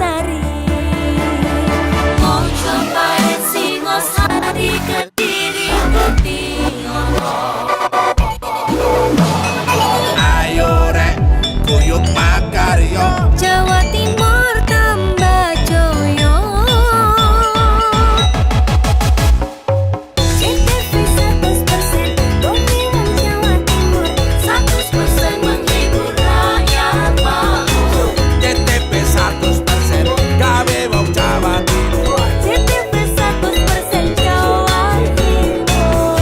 Lestari. Mau cobain Singosari, Kediri, Kediri. Ayo rek, kuyuk makaryo. Jawa Timur tambah joyo. CTV 100% Bumi Wong Jawa Timur, 100% menghibur rakyat makmur. CTP 100% gawe wong Jawa Timur. CTV 100% Jawa Timur.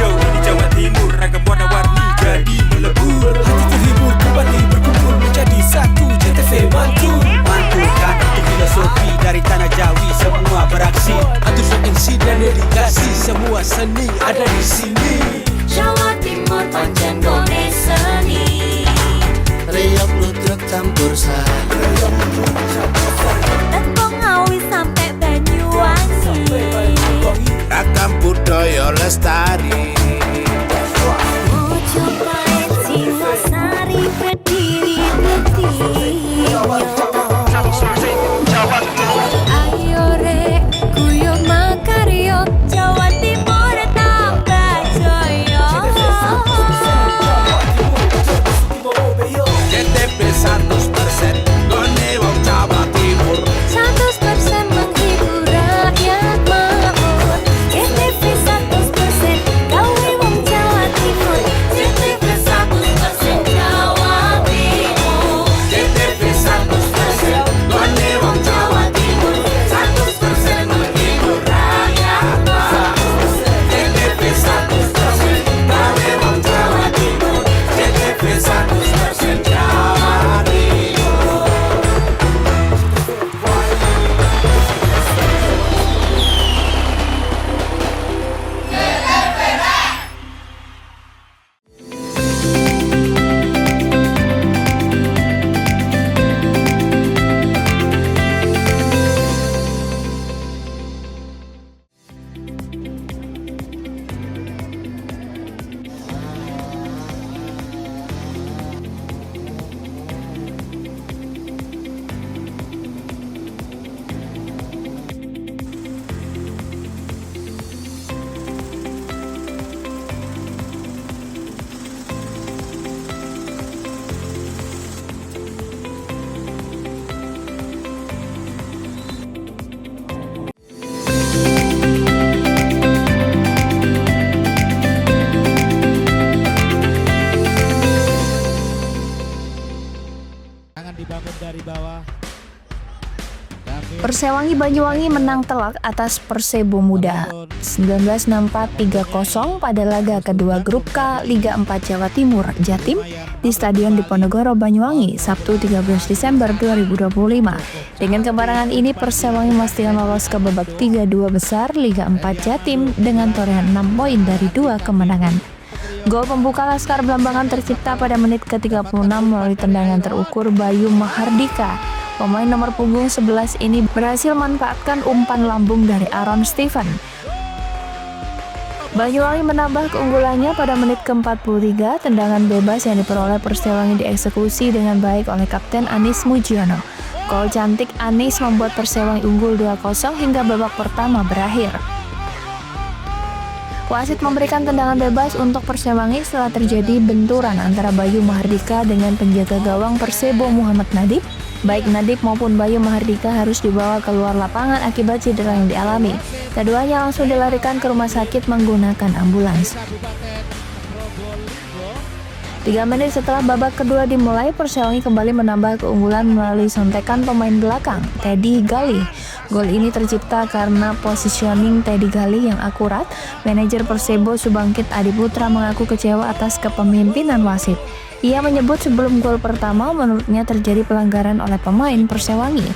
Yo di Jawa Timur ragam warna-warni jadi melebur. Hati terhibur kembali berkumpul menjadi satu. CTV mantu mantulkan itu filosofi dari tanah Jawi, semua beraksi atur MC dan dedikasi, semua seni ada di sini. Jawa Timur pancen gone seni. Riok ludruk campur sari. Tembung Ngawi sampai Banyuwangi. Ragam budaya lestari. Mau cobain Singosari, Kediri, Kediri. Ayo rek, kuyuk makaryo. Jawa Timur tambah joyo. CTP 100% gone wong Jawa Timur. 100% menghibur rakyat makmur. CTV 100% gawe wong Jawa Timur. CTV 100% Jawa Timur. CTP 100% gone wong Jawa Timur. 100% menghibur rakyat makmur. CTP 100% gawe wong Jawa Timur. CTP 100% Jawa Timur. Jangan dibangun dari bawah. Persewangi Banyuwangi menang telak atas Persebo Muda 1964-30 pada laga kedua grup K Liga 4 Jawa Timur Jatim di Stadion Diponegoro Banyuwangi Sabtu 13 Desember 2025. Dengan kemenangan ini Persewangi memastikan lolos ke babak 32 besar Liga 4 Jatim dengan torehan 6 poin dari 2 kemenangan. Gol pembuka Laskar Blambangan tercipta pada menit ke-36 melalui tendangan terukur Bayu Mahardika. Pemain nomor punggung 11 ini berhasil manfaatkan umpan lambung dari Aaron Stephen. Banyuwangi menambah keunggulannya pada menit ke-43, tendangan bebas yang diperoleh Persewangi dieksekusi dengan baik oleh Kapten Anis Mujiono. Gol cantik Anis membuat Persewangi unggul 2-0 hingga babak pertama berakhir. Wasit memberikan tendangan bebas untuk Persewangi setelah terjadi benturan antara Bayu Mahardika dengan penjaga gawang Persebo Muhammad Nadib. Baik Nadib maupun Bayu Mahardika harus dibawa keluar lapangan akibat cedera yang dialami. Keduanya langsung dilarikan ke rumah sakit menggunakan ambulans. 3 menit setelah babak kedua dimulai, Persewangi kembali menambah keunggulan melalui sontekan pemain belakang, Teddy Gali. Gol ini tercipta karena positioning Teddy Gali yang akurat. Manajer Persebo Subangkit Adiputra mengaku kecewa atas kepemimpinan wasit. Ia menyebut sebelum gol pertama menurutnya terjadi pelanggaran oleh pemain Persewangi.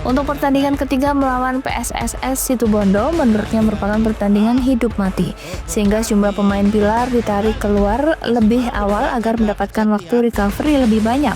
Untuk pertandingan ketiga melawan PSSS Situbondo, menurutnya merupakan pertandingan hidup mati, sehingga jumlah pemain pilar ditarik keluar lebih awal agar mendapatkan waktu recovery lebih banyak,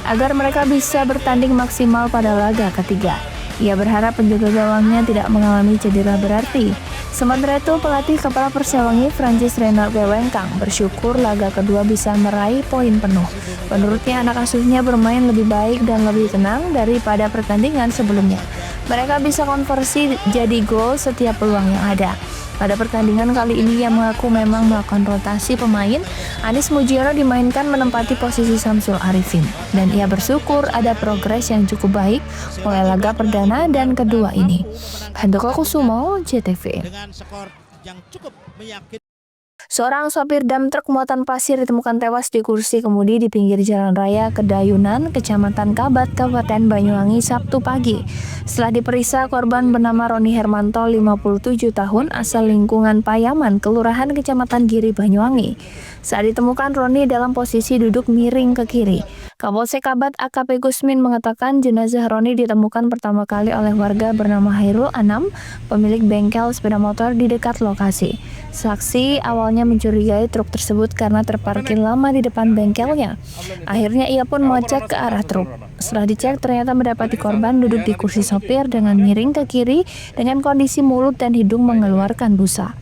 agar mereka bisa bertanding maksimal pada laga ketiga. Ia berharap penjaga gawangnya tidak mengalami cedera berarti. Sementara itu, pelatih kepala Persiawangi Francis Renard Wewengkang bersyukur laga kedua bisa meraih poin penuh. Menurutnya, anak asuhnya bermain lebih baik dan lebih tenang daripada pertandingan sebelumnya. Mereka bisa konversi jadi gol setiap peluang yang ada. Pada pertandingan kali ini ia mengaku memang melakukan rotasi pemain. Anis Mujiono dimainkan menempati posisi Samsul Arifin. Dan ia bersyukur ada progres yang cukup baik mulai laga perdana dan kedua ini. Handoko Kusumo, JTV. Dengan skor yang cukup meyakinkan. Seorang sopir dam truk muatan pasir ditemukan tewas di kursi kemudi di pinggir jalan raya Kedayunan, Kecamatan Kabat, Kabupaten Banyuwangi, Sabtu pagi. Setelah diperiksa, korban bernama Roni Hermanto, 57 tahun, asal lingkungan Payaman, Kelurahan Kecamatan Giri, Banyuwangi. Saat ditemukan, Roni dalam posisi duduk miring ke kiri. Kapolsek Kabat AKP Gusmin mengatakan jenazah Roni ditemukan pertama kali oleh warga bernama Hairul Anam, pemilik bengkel sepeda motor di dekat lokasi. Saksi awalnya mencurigai truk tersebut karena terparkir lama di depan bengkelnya. Akhirnya ia pun mengecek ke arah truk. Setelah dicek, ternyata mendapati korban duduk di kursi sopir dengan miring ke kiri dengan kondisi mulut dan hidung mengeluarkan busa.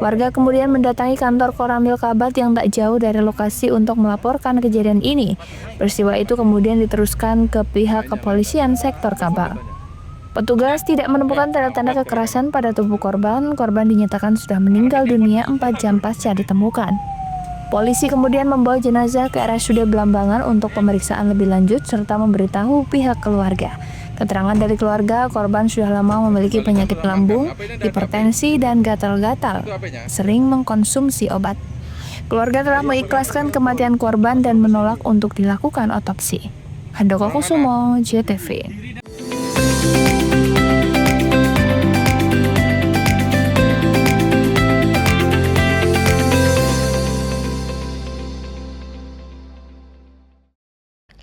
Warga kemudian mendatangi kantor Koramil Kabat yang tak jauh dari lokasi untuk melaporkan kejadian ini. Peristiwa itu kemudian diteruskan ke pihak kepolisian sektor Kabat. Petugas tidak menemukan tanda-tanda kekerasan pada tubuh korban. Korban dinyatakan sudah meninggal dunia 4 jam pasca ditemukan. Polisi kemudian membawa jenazah ke RSUD Belambangan untuk pemeriksaan lebih lanjut serta memberitahu pihak keluarga. Keterangan dari keluarga, korban sudah lama memiliki penyakit lambung, hipertensi, dan gatal-gatal, sering mengkonsumsi obat. Keluarga telah mengikhlaskan kematian korban dan menolak untuk dilakukan otopsi. Handoko Kusumo, JTV.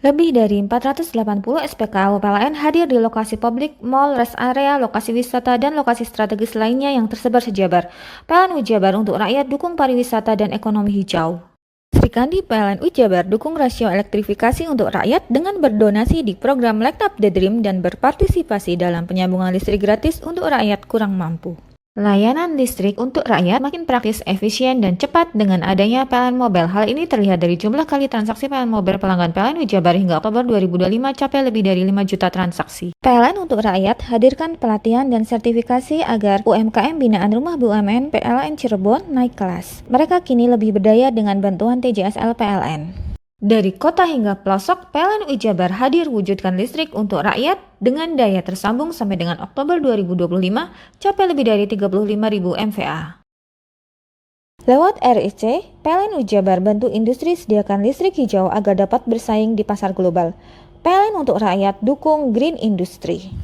Lebih dari 480 SPKU PLN hadir di lokasi publik, mal, rest area, lokasi wisata, dan lokasi strategis lainnya yang tersebar sejabar. PLN Ujabar untuk rakyat dukung pariwisata dan ekonomi hijau. Sri Kandi PLN Ujabar dukung rasio elektrifikasi untuk rakyat dengan berdonasi di program Light Up the Dream dan berpartisipasi dalam penyambungan listrik gratis untuk rakyat kurang mampu. Layanan listrik untuk rakyat makin praktis, efisien, dan cepat dengan adanya PLN Mobile. Hal ini terlihat dari jumlah kali transaksi PLN Mobile pelanggan PLN Ujabar hingga Oktober 2025 capai lebih dari 5 juta transaksi. PLN untuk rakyat hadirkan pelatihan dan sertifikasi agar UMKM binaan Rumah BUMN PLN Cirebon naik kelas. Mereka kini lebih berdaya dengan bantuan TJSL PLN. Dari kota hingga pelosok, PLN Ujabar hadir wujudkan listrik untuk rakyat dengan daya tersambung sampai dengan Oktober 2025 capai lebih dari 35.000 MVA. Lewat RIC, PLN Ujabar bantu industri sediakan listrik hijau agar dapat bersaing di pasar global. PLN untuk rakyat dukung green industry.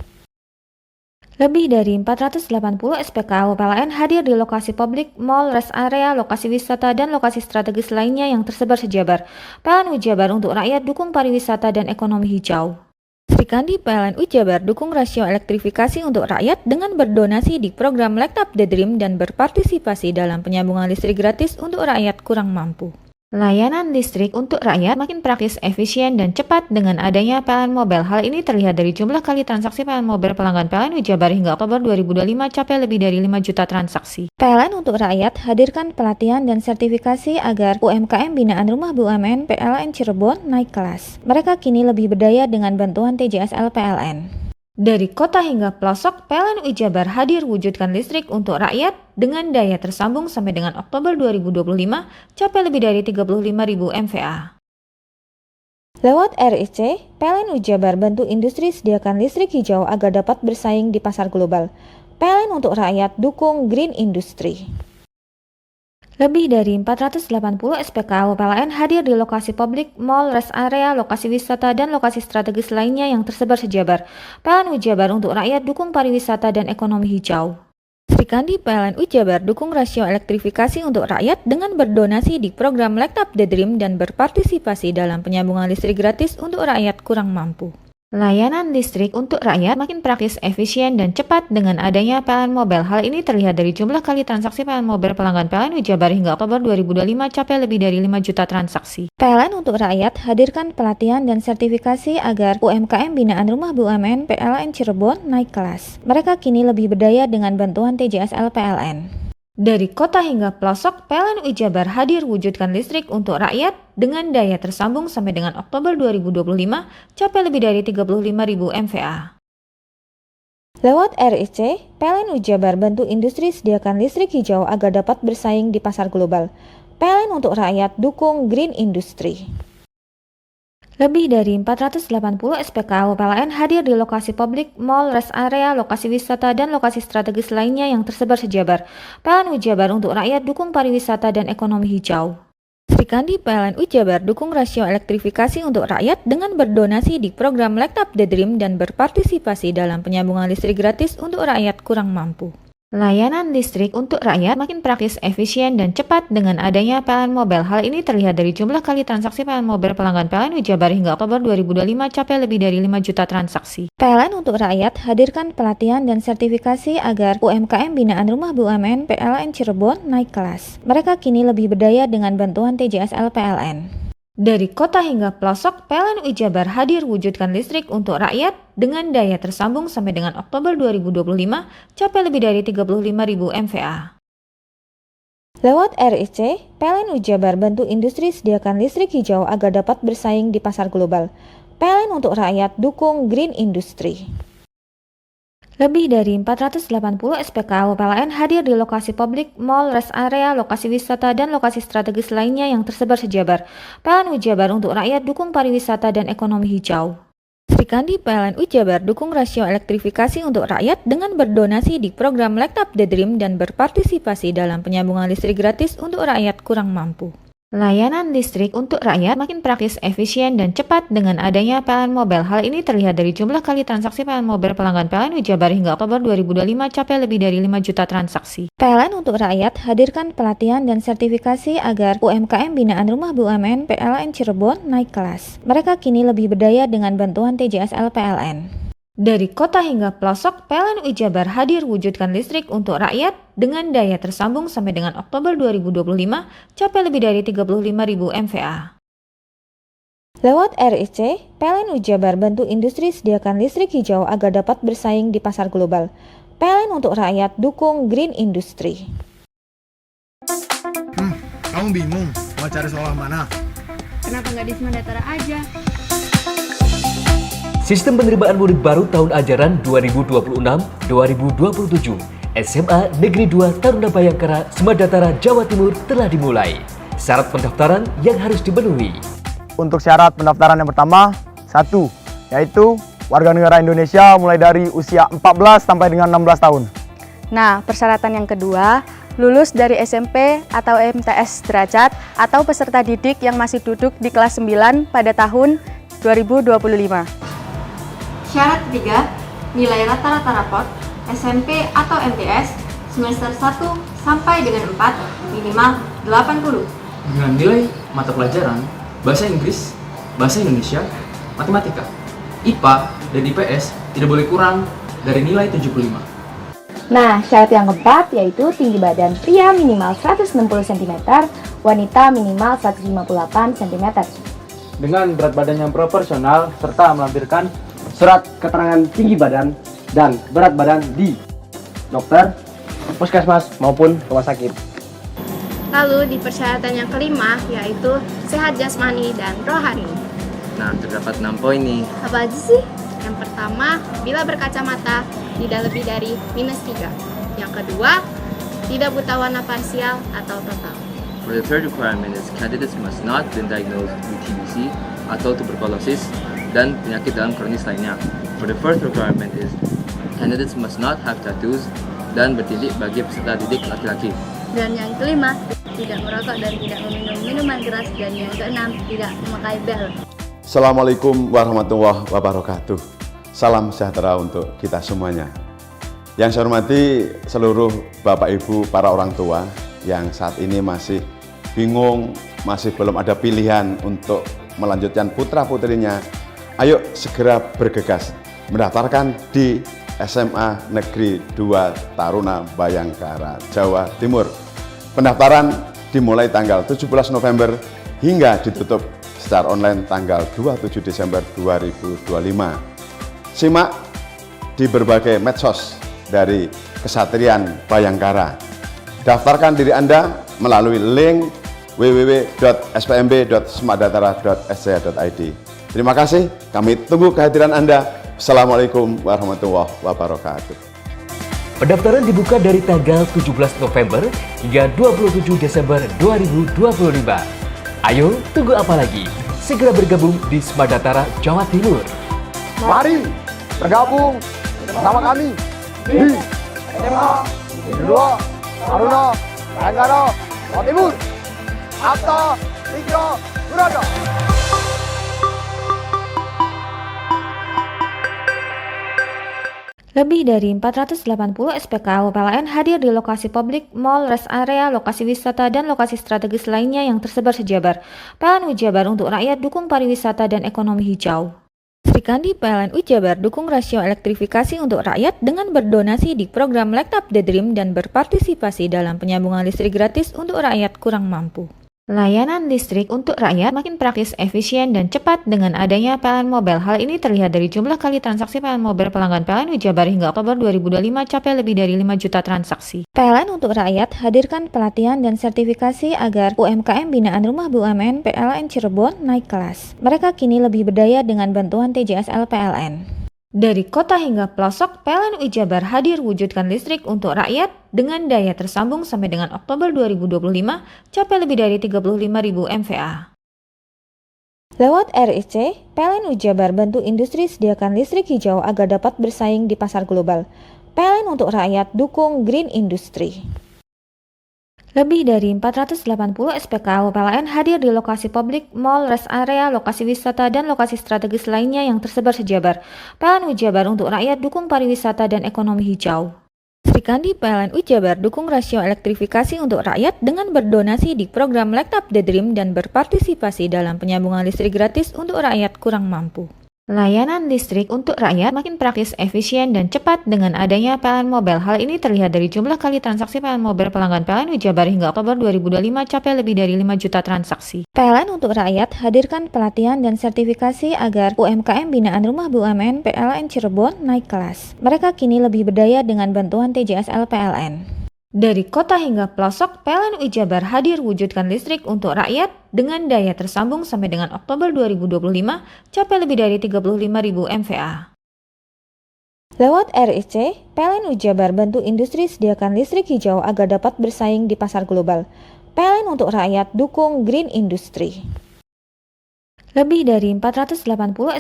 Lebih dari 480 SPKU PLN hadir di lokasi publik, mal, rest area, lokasi wisata, dan lokasi strategis lainnya yang tersebar sejabar. PLN Ujabar untuk rakyat dukung pariwisata dan ekonomi hijau. Sri Kandi PLN Ujabar dukung rasio elektrifikasi untuk rakyat dengan berdonasi di program Light Up the Dream dan berpartisipasi dalam penyambungan listrik gratis untuk rakyat kurang mampu. Layanan listrik untuk rakyat makin praktis, efisien, dan cepat dengan adanya PLN Mobile. Hal ini terlihat dari jumlah kali transaksi PLN Mobile pelanggan PLN Ujabar hingga Oktober 2025 capai lebih dari 5 juta transaksi. PLN untuk rakyat hadirkan pelatihan dan sertifikasi agar UMKM binaan Rumah BUMN PLN Cirebon naik kelas. Mereka kini lebih berdaya dengan bantuan TJSL PLN. Dari kota hingga pelosok, PLN Ujabar hadir wujudkan listrik untuk rakyat dengan daya tersambung sampai dengan Oktober 2025 capai lebih dari 35.000 MVA. Lewat RIC, PLN Ujabar bantu industri sediakan listrik hijau agar dapat bersaing di pasar global. PLN untuk rakyat dukung green industry. Lebih dari 480 SPKU PLN hadir di lokasi publik, mal, rest area, lokasi wisata, dan lokasi strategis lainnya yang tersebar sejabar. PLN Ujabar untuk rakyat dukung pariwisata dan ekonomi hijau. Sri Kandi PLN Ujabar dukung rasio elektrifikasi untuk rakyat dengan berdonasi di program Light Up the Dream dan berpartisipasi dalam penyambungan listrik gratis untuk rakyat kurang mampu. Layanan listrik untuk rakyat makin praktis, efisien, dan cepat dengan adanya PLN Mobile. Hal ini terlihat dari jumlah kali transaksi PLN Mobile pelanggan PLN Jabar hingga Oktober 2025 capai lebih dari 5 juta transaksi. PLN untuk rakyat hadirkan pelatihan dan sertifikasi agar UMKM binaan Rumah BUMN PLN Cirebon naik kelas. Mereka kini lebih berdaya dengan bantuan TJSL PLN. Dari kota hingga pelosok, PLN Jabar hadir wujudkan listrik untuk rakyat dengan daya tersambung sampai dengan Oktober 2025 capai lebih dari 35.000 MVA. Lewat RIC, PLN Jabar bantu industri sediakan listrik hijau agar dapat bersaing di pasar global. PLN untuk rakyat dukung green industry. Lebih dari 480 SPKU PLN hadir di lokasi publik, mall, rest area, lokasi wisata, dan lokasi strategis lainnya yang tersebar sejabar. PLN Jabar untuk rakyat dukung pariwisata dan ekonomi hijau. Sri Kandi PLN Jabar dukung rasio elektrifikasi untuk rakyat dengan berdonasi di program Light Up the Dream dan berpartisipasi dalam penyambungan listrik gratis untuk rakyat kurang mampu. Layanan listrik untuk rakyat makin praktis, efisien, dan cepat dengan adanya PLN Mobile. Hal ini terlihat dari jumlah kali transaksi PLN Mobile pelanggan PLN Jabar hingga Oktober 2025 capai lebih dari 5 juta transaksi. PLN untuk rakyat hadirkan pelatihan dan sertifikasi agar UMKM binaan Rumah BUMN PLN Cirebon naik kelas. Mereka kini lebih berdaya dengan bantuan TJSL PLN. Dari kota hingga pelosok, PLN Jabar hadir wujudkan listrik untuk rakyat dengan daya tersambung sampai dengan Oktober 2025 capai lebih dari 35.000 MVA. Lewat RIC, PLN Jabar bantu industri sediakan listrik hijau agar dapat bersaing di pasar global. PLN untuk rakyat dukung green industry. Lebih dari 480 SPKU PLN hadir di lokasi publik, mall, rest area, lokasi wisata, dan lokasi strategis lainnya yang tersebar sejabar. PLN Jabar untuk rakyat dukung pariwisata dan ekonomi hijau. Sri Kandi PLN Jabar dukung rasio elektrifikasi untuk rakyat dengan berdonasi di program Light Up the Dream dan berpartisipasi dalam penyambungan listrik gratis untuk rakyat kurang mampu. Layanan listrik untuk rakyat makin praktis, efisien, dan cepat dengan adanya PLN Mobile. Hal ini terlihat dari jumlah kali transaksi PLN Mobile pelanggan PLN Jabar hingga Oktober 2025 capai lebih dari 5 juta transaksi. PLN untuk rakyat hadirkan pelatihan dan sertifikasi agar UMKM binaan Rumah BUMN PLN Cirebon naik kelas. Mereka kini lebih berdaya dengan bantuan TJSL PLN. Dari kota hingga pelosok, PLN Jabar hadir wujudkan listrik untuk rakyat dengan daya tersambung sampai dengan Oktober 2025 capai lebih dari 35.000 MVA. Lewat RIC, PLN Jabar bantu industri sediakan listrik hijau agar dapat bersaing di pasar global. PLN untuk rakyat dukung green industry. Kamu bingung mau cari sekolah mana? Kenapa nggak di Semandatara aja? Sistem penerimaan murid baru tahun ajaran 2026-2027 SMA Negeri 2 Taruna Bayangkara, Semandatara, Jawa Timur telah dimulai. Syarat pendaftaran yang harus dipenuhi. Untuk syarat pendaftaran yang pertama, 1, yaitu warga negara Indonesia mulai dari usia 14 sampai dengan 16 tahun. Nah, persyaratan yang kedua, lulus dari SMP atau MTS derajat atau peserta didik yang masih duduk di kelas 9 pada tahun 2025. Syarat ketiga, nilai rata-rata raport SMP atau MTS semester 1 sampai dengan 4 minimal 80. Dengan nilai mata pelajaran Bahasa Inggris, Bahasa Indonesia, Matematika, IPA, dan IPS tidak boleh kurang dari nilai 75. Nah, syarat yang keempat yaitu tinggi badan pria minimal 160 cm, wanita minimal 158 cm. Dengan berat badan yang proporsional serta melampirkan surat keterangan tinggi badan dan berat badan di dokter, puskesmas maupun rumah sakit. Lalu di persyaratan yang kelima yaitu sehat jasmani dan rohani. Nah, terdapat 6 poin nih. Apa aja sih? Yang pertama, bila berkacamata tidak lebih dari -3. Yang kedua, tidak buta warna parsial atau total. For the third requirement is candidates must not been diagnosed with TBC atau tuberculosis dan penyakit dalam kronis lainnya. For the fourth requirement is candidates must not have tattoos dan bertindik bagi peserta didik laki-laki. Dan yang kelima, tidak merokok dan tidak meminum minuman keras. Dan yang keenam, tidak memakai bel. Assalamualaikum warahmatullahi wabarakatuh. Salam sejahtera untuk kita semuanya. Yang saya hormati seluruh Bapak Ibu para orang tua yang saat ini masih bingung, masih belum ada pilihan untuk melanjutkan putra-putrinya Ayo segera bergegas mendaftarkan di SMA Negeri 2 Taruna Bayangkara, Jawa Timur. Pendaftaran dimulai tanggal 17 November hingga ditutup secara online tanggal 27 Desember 2025. Simak di berbagai medsos dari Kesatrian Bayangkara. Daftarkan diri Anda melalui link www.spmb.semakdatara.sc.id. Terima kasih, kami tunggu kehadiran Anda. Assalamualaikum warahmatullahi wabarakatuh. Pendaftaran dibuka dari tanggal 17 November hingga 27 Desember 2025. Ayo, tunggu apa lagi? Segera bergabung di Semakdatara, Jawa Timur. Mari bergabung bersama kami di SMA Negeri 2 Taruna Bayangkara, Jawa Timur. Akta Tiga Berada. Lebih dari 480 SPKU PLN hadir di lokasi publik, mall, rest area, lokasi wisata, dan lokasi strategis lainnya yang tersebar sejabar. PLN Ujabar untuk rakyat dukung pariwisata dan ekonomi hijau. Srikandi PLN Ujabar dukung rasio elektrifikasi untuk rakyat dengan berdonasi di program Light Up the Dream dan berpartisipasi dalam penyambungan listrik gratis untuk rakyat kurang mampu. Layanan listrik untuk rakyat makin praktis, efisien, dan cepat dengan adanya PLN Mobile. Hal ini terlihat dari jumlah kali transaksi PLN Mobile pelanggan PLN Ujabar hingga Oktober 2025 capai lebih dari 5 juta transaksi. PLN untuk rakyat hadirkan pelatihan dan sertifikasi agar UMKM binaan Rumah BUMN PLN Cirebon naik kelas. Mereka kini lebih berdaya dengan bantuan TJSL PLN. Dari kota hingga pelosok, PLN Ujabar hadir wujudkan listrik untuk rakyat dengan daya tersambung sampai dengan Oktober 2025 capai lebih dari 35.000 MVA. Lewat RIC, PLN Ujabar bantu industri sediakan listrik hijau agar dapat bersaing di pasar global. PLN untuk rakyat dukung Green Industry. Lebih dari 480 SPKU PLN hadir di lokasi publik, mall, rest area, lokasi wisata, dan lokasi strategis lainnya yang tersebar sejabar. PLN Ujabar untuk rakyat dukung pariwisata dan ekonomi hijau. Srikandi PLN Ujabar dukung rasio elektrifikasi untuk rakyat dengan berdonasi di program Light Up the Dream dan berpartisipasi dalam penyambungan listrik gratis untuk rakyat kurang mampu. Layanan listrik untuk rakyat makin praktis, efisien, dan cepat dengan adanya PLN Mobile. Hal ini terlihat dari jumlah kali transaksi PLN Mobile pelanggan PLN Ujabar hingga Oktober 2025 capai lebih dari 5 juta transaksi. PLN untuk rakyat hadirkan pelatihan dan sertifikasi agar UMKM binaan Rumah BUMN PLN Cirebon naik kelas. Mereka kini lebih berdaya dengan bantuan TJSL PLN. Dari kota hingga pelosok, PLN Ujabar hadir wujudkan listrik untuk rakyat dengan daya tersambung sampai dengan Oktober 2025 capai lebih dari 35.000 MVA. Lewat RIC, PLN Ujabar bantu industri sediakan listrik hijau agar dapat bersaing di pasar global. PLN untuk rakyat dukung Green Industry. Lebih dari 480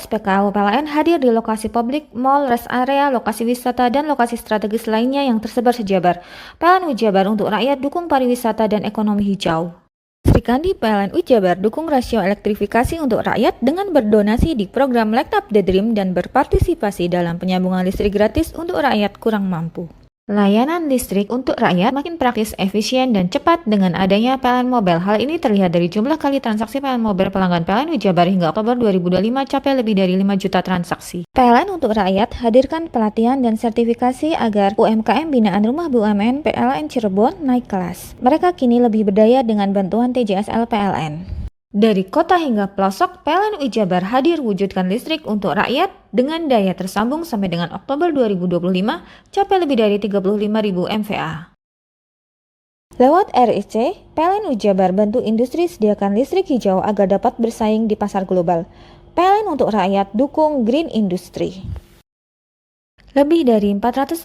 SPKU PLN hadir di lokasi publik, mall, rest area, lokasi wisata, dan lokasi strategis lainnya yang tersebar sejabar. PLN Ujabar untuk rakyat dukung pariwisata dan ekonomi hijau. Srikandi PLN Ujabar dukung rasio elektrifikasi untuk rakyat dengan berdonasi di program Light Up the Dream dan berpartisipasi dalam penyambungan listrik gratis untuk rakyat kurang mampu. Layanan listrik untuk rakyat makin praktis, efisien, dan cepat dengan adanya PLN Mobile. Hal ini terlihat dari jumlah kali transaksi PLN Mobile pelanggan PLN Ujabar hingga Oktober 2025 capai lebih dari 5 juta transaksi. PLN untuk rakyat hadirkan pelatihan dan sertifikasi agar UMKM binaan Rumah BUMN PLN Cirebon naik kelas. Mereka kini lebih berdaya dengan bantuan TJSL PLN. Dari kota hingga pelosok, PLN Ujabar hadir wujudkan listrik untuk rakyat dengan daya tersambung sampai dengan Oktober 2025 capai lebih dari 35.000 MVA. Lewat RIC, PLN Ujabar bantu industri sediakan listrik hijau agar dapat bersaing di pasar global. PLN untuk rakyat dukung Green Industry. Lebih dari 480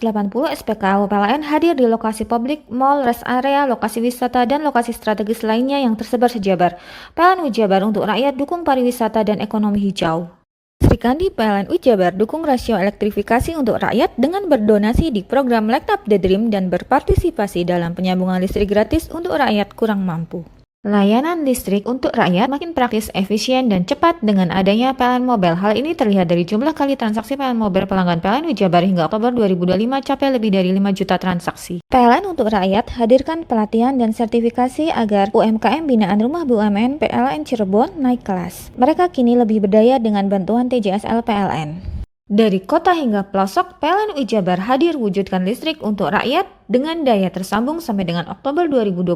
SPKU PLN hadir di lokasi publik, mall, rest area, lokasi wisata, dan lokasi strategis lainnya yang tersebar sejabar. PLN Ujabar untuk rakyat dukung pariwisata dan ekonomi hijau. Srikandi PLN Ujabar dukung rasio elektrifikasi untuk rakyat dengan berdonasi di program Light Up the Dream dan berpartisipasi dalam penyambungan listrik gratis untuk rakyat kurang mampu. Layanan listrik untuk rakyat makin praktis, efisien, dan cepat dengan adanya PLN Mobile. Hal ini terlihat dari jumlah kali transaksi PLN Mobile pelanggan PLN Wijabar hingga Oktober 2025 capai lebih dari 5 juta transaksi. PLN untuk rakyat hadirkan pelatihan dan sertifikasi agar UMKM binaan Rumah BUMN PLN Cirebon naik kelas. Mereka kini lebih berdaya dengan bantuan TJSL PLN. Dari kota hingga pelosok, PLN Wijabar hadir wujudkan listrik untuk rakyat dengan daya tersambung sampai dengan Oktober 2025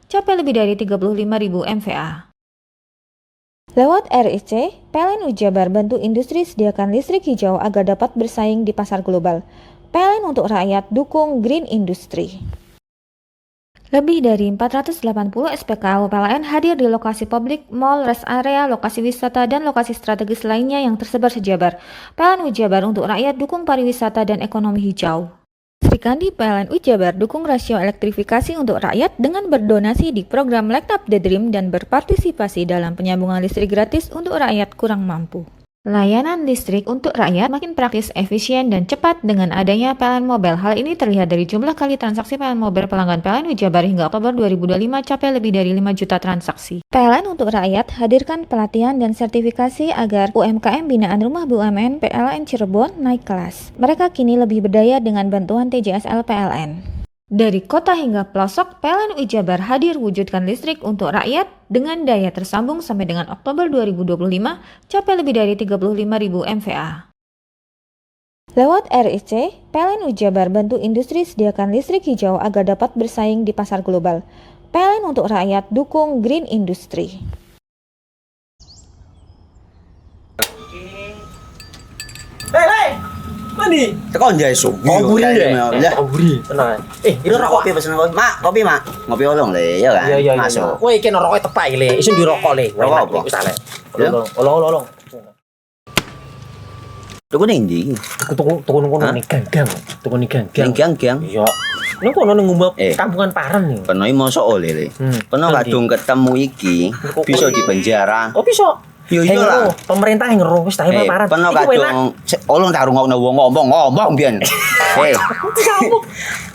capai lebih dari 35.000 MVA. Lewat RIC, PLN Wijabar bantu industri sediakan listrik hijau agar dapat bersaing di pasar global. PLN untuk rakyat dukung green industry. Lebih dari 480 SPKU PLN hadir di lokasi publik, mall, rest area, lokasi wisata, dan lokasi strategis lainnya yang tersebar sejabar. PLN Wijabar untuk rakyat dukung pariwisata dan ekonomi hijau. Srikandi PLN Wijabar dukung rasio elektrifikasi untuk rakyat dengan berdonasi di program Light Up the Dream dan berpartisipasi dalam penyambungan listrik gratis untuk rakyat kurang mampu. Layanan listrik untuk rakyat makin praktis, efisien, dan cepat dengan adanya PLN Mobile. Hal ini terlihat dari jumlah kali transaksi PLN Mobile pelanggan PLN Wijabar hingga Oktober 2025 capai lebih dari 5 juta transaksi. PLN untuk rakyat hadirkan pelatihan dan sertifikasi agar UMKM binaan Rumah BUMN PLN Cirebon naik kelas. Mereka kini lebih berdaya dengan bantuan TJSL PLN. Dari kota hingga pelosok, PLN Wijabar hadir wujudkan listrik untuk rakyat dengan daya tersambung sampai dengan Oktober 2025 capai lebih dari 35.000 MVA. Lewat RIC, PLN Wijabar bantu industri sediakan listrik hijau agar dapat bersaing di pasar global. PLN untuk rakyat dukung green industry. Hei! Mandi. Tekan jaya sugi. Koburi deh. Ya. Koburi. Tenang. Ini rokok. Kopi pesen kopi. Mak, kopi mak. Ngopi olong le, ya kan? Iya. Masuk. Woi, iki rokoknya tepak le. Isin dirokok le. Rokok apa? Wis ale. Olong. Tuku ning ndi? Tuku ngono ning gang. Tuku ning gang. Gang. Iya. Ning kono ning ngumbar kampungan Paren nih. Kono mosok oleh le. Kono kadung ketemu iki bisa dipenjara. Oh, bisa. Yo iya lah. Pemerintah yang ngeru wis ta Paren. Kono kadung olong tak rungokno wong ngomong biyen.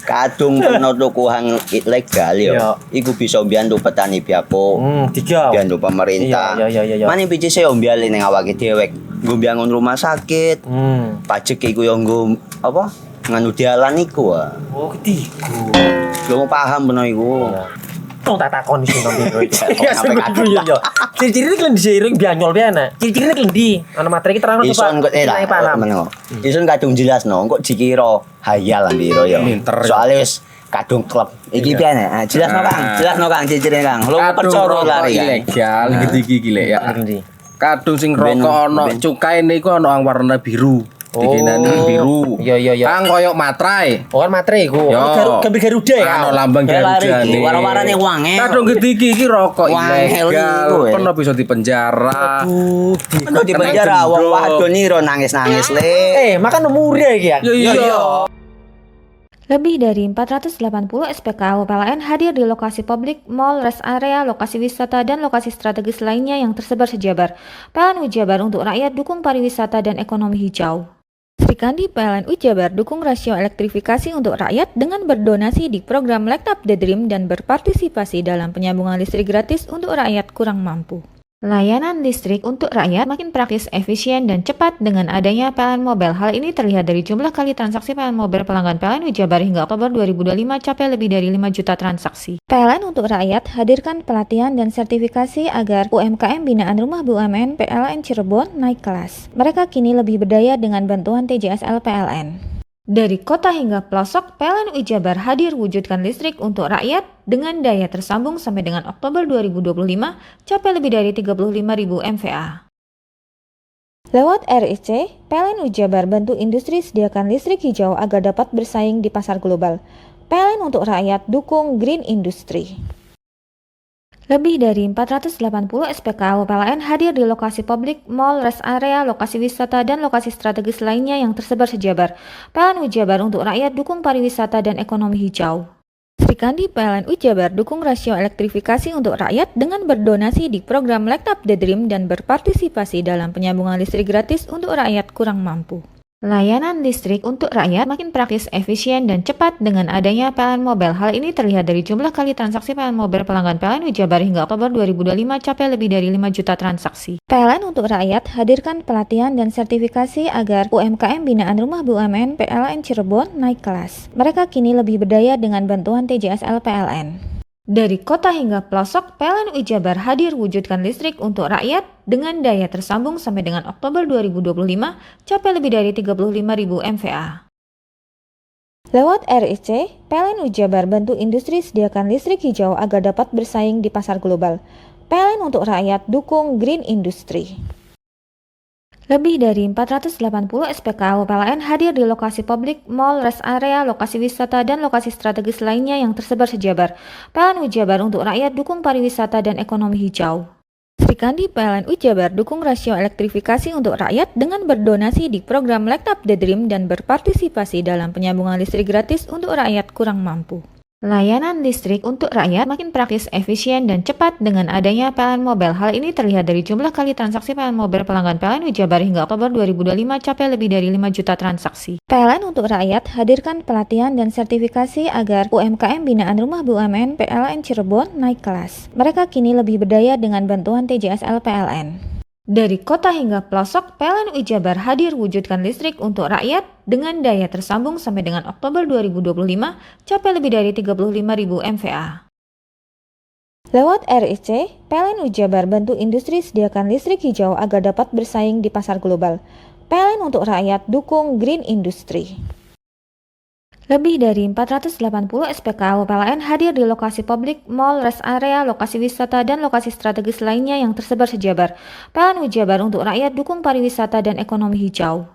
Kadung kono tuku hang ilegal yo. Iku bisa mbiyantu petani biako. Mbiyantu pemerintah. Iya. Mane picise yo mbiale ning awake dhewe. Nggo mbangun rumah sakit. Pajak iku yo nggo apa? Nganu dalan iku. Oh, ketiku. Lu paham beno iku. Tong tak takon iso nang biro iki. Iya. Ciri-ciri iki diseiring bianyol piye ciri-ciri iki ndi? Ana materi iki terang coba. Ison kadung jelasno, kok dikira hayal biro yo. Soale wis kadung klub. Iki piye nek? Jelasno Kang ciri-ciri Kang. Lu percaya lari ilegal iki lek ya. Kadung sing rokok ana cukae niku ana warna biru. Dikenani biru. Iya. Kang koyo matrai. Oh, kan matrai iku. Gambar Garuda ya. Ana lambang Garuda iki. Warna-warnane wange. Kadung gedhi iki rokok ilegal. Pernah bisa dipenjara. Pernah dipenjara wong wadon iro nangis-nangis le. Makan murah iki ya. Iya. Lebih dari 480 SPKU PLN hadir di lokasi publik, mall, rest area, lokasi wisata, dan lokasi strategis lainnya yang tersebar sejabar. PLN Wijabar untuk rakyat dukung pariwisata dan ekonomi hijau. Srikandi PLN Wijabar dukung rasio elektrifikasi untuk rakyat dengan berdonasi di program Light Up the Dream dan berpartisipasi dalam penyambungan listrik gratis untuk rakyat kurang mampu. Layanan listrik untuk rakyat makin praktis, efisien, dan cepat dengan adanya PLN Mobile. Hal ini terlihat dari jumlah kali transaksi PLN Mobile pelanggan PLN Wijabar hingga Oktober 2025 capai lebih dari 5 juta transaksi. PLN untuk rakyat hadirkan pelatihan dan sertifikasi agar UMKM binaan Rumah BUMN PLN Cirebon naik kelas. Mereka kini lebih berdaya dengan bantuan TJSL PLN. Dari kota hingga pelosok, PLN Wijabar hadir wujudkan listrik untuk rakyat dengan daya tersambung sampai dengan Oktober 2025 capai lebih dari 35.000 MVA. Lewat RIC, PLN Wijabar bantu industri sediakan listrik hijau agar dapat bersaing di pasar global. PLN untuk rakyat dukung green industry. Lebih dari 480 SPKU PLN hadir di lokasi publik, mall, rest area, lokasi wisata, dan lokasi strategis lainnya yang tersebar sejabar. PLN Wijabar untuk rakyat dukung pariwisata dan ekonomi hijau. Srikandi PLN Wijabar dukung rasio elektrifikasi untuk rakyat dengan berdonasi di program Light Up the Dream dan berpartisipasi dalam penyambungan listrik gratis untuk rakyat kurang mampu. Layanan listrik untuk rakyat makin praktis, efisien, dan cepat dengan adanya PLN Mobile. Hal ini terlihat dari jumlah kali transaksi PLN Mobile pelanggan PLN Ujabar hingga Oktober 2025 capai lebih dari 5 juta transaksi. PLN untuk rakyat hadirkan pelatihan dan sertifikasi agar UMKM binaan Rumah BUMN PLN Cirebon naik kelas. Mereka kini lebih berdaya dengan bantuan TJSL PLN. Dari kota hingga pelosok, PLN Ujabar hadir wujudkan listrik untuk rakyat dengan daya tersambung sampai dengan Oktober 2025 capai lebih dari 35.000 MVA. Lewat RIC, PLN Ujabar bantu industri sediakan listrik hijau agar dapat bersaing di pasar global. PLN untuk rakyat dukung green industry. Lebih dari 480 SPKU PLN hadir di lokasi publik, mall, rest area, lokasi wisata, dan lokasi strategis lainnya yang tersebar sejabar. PLN Ujabar untuk rakyat dukung pariwisata dan ekonomi hijau. Sri Kandi PLN Ujabar dukung rasio elektrifikasi untuk rakyat dengan berdonasi di program Light Up the Dream dan berpartisipasi dalam penyambungan listrik gratis untuk rakyat kurang mampu. Layanan listrik untuk rakyat makin praktis, efisien, dan cepat dengan adanya PLN Mobile. Hal ini terlihat dari jumlah kali transaksi PLN Mobile pelanggan PLN Ujabar hingga Oktober 2025 capai lebih dari 5 juta transaksi. PLN untuk rakyat hadirkan pelatihan dan sertifikasi agar UMKM binaan Rumah BUMN PLN Cirebon naik kelas. Mereka kini lebih berdaya dengan bantuan TJSL PLN. Dari kota hingga pelosok, PLN Ujabar hadir wujudkan listrik untuk rakyat dengan daya tersambung sampai dengan Oktober 2025 capai lebih dari 35.000 MVA. Lewat RIC, PLN Ujabar bantu industri sediakan listrik hijau agar dapat bersaing di pasar global. PLN untuk rakyat dukung green industry. Lebih dari 480 SPKU PLN hadir di lokasi publik, mall, rest area, lokasi wisata, dan lokasi strategis lainnya yang tersebar sejabar. PLN Ujabar untuk rakyat dukung pariwisata dan ekonomi hijau.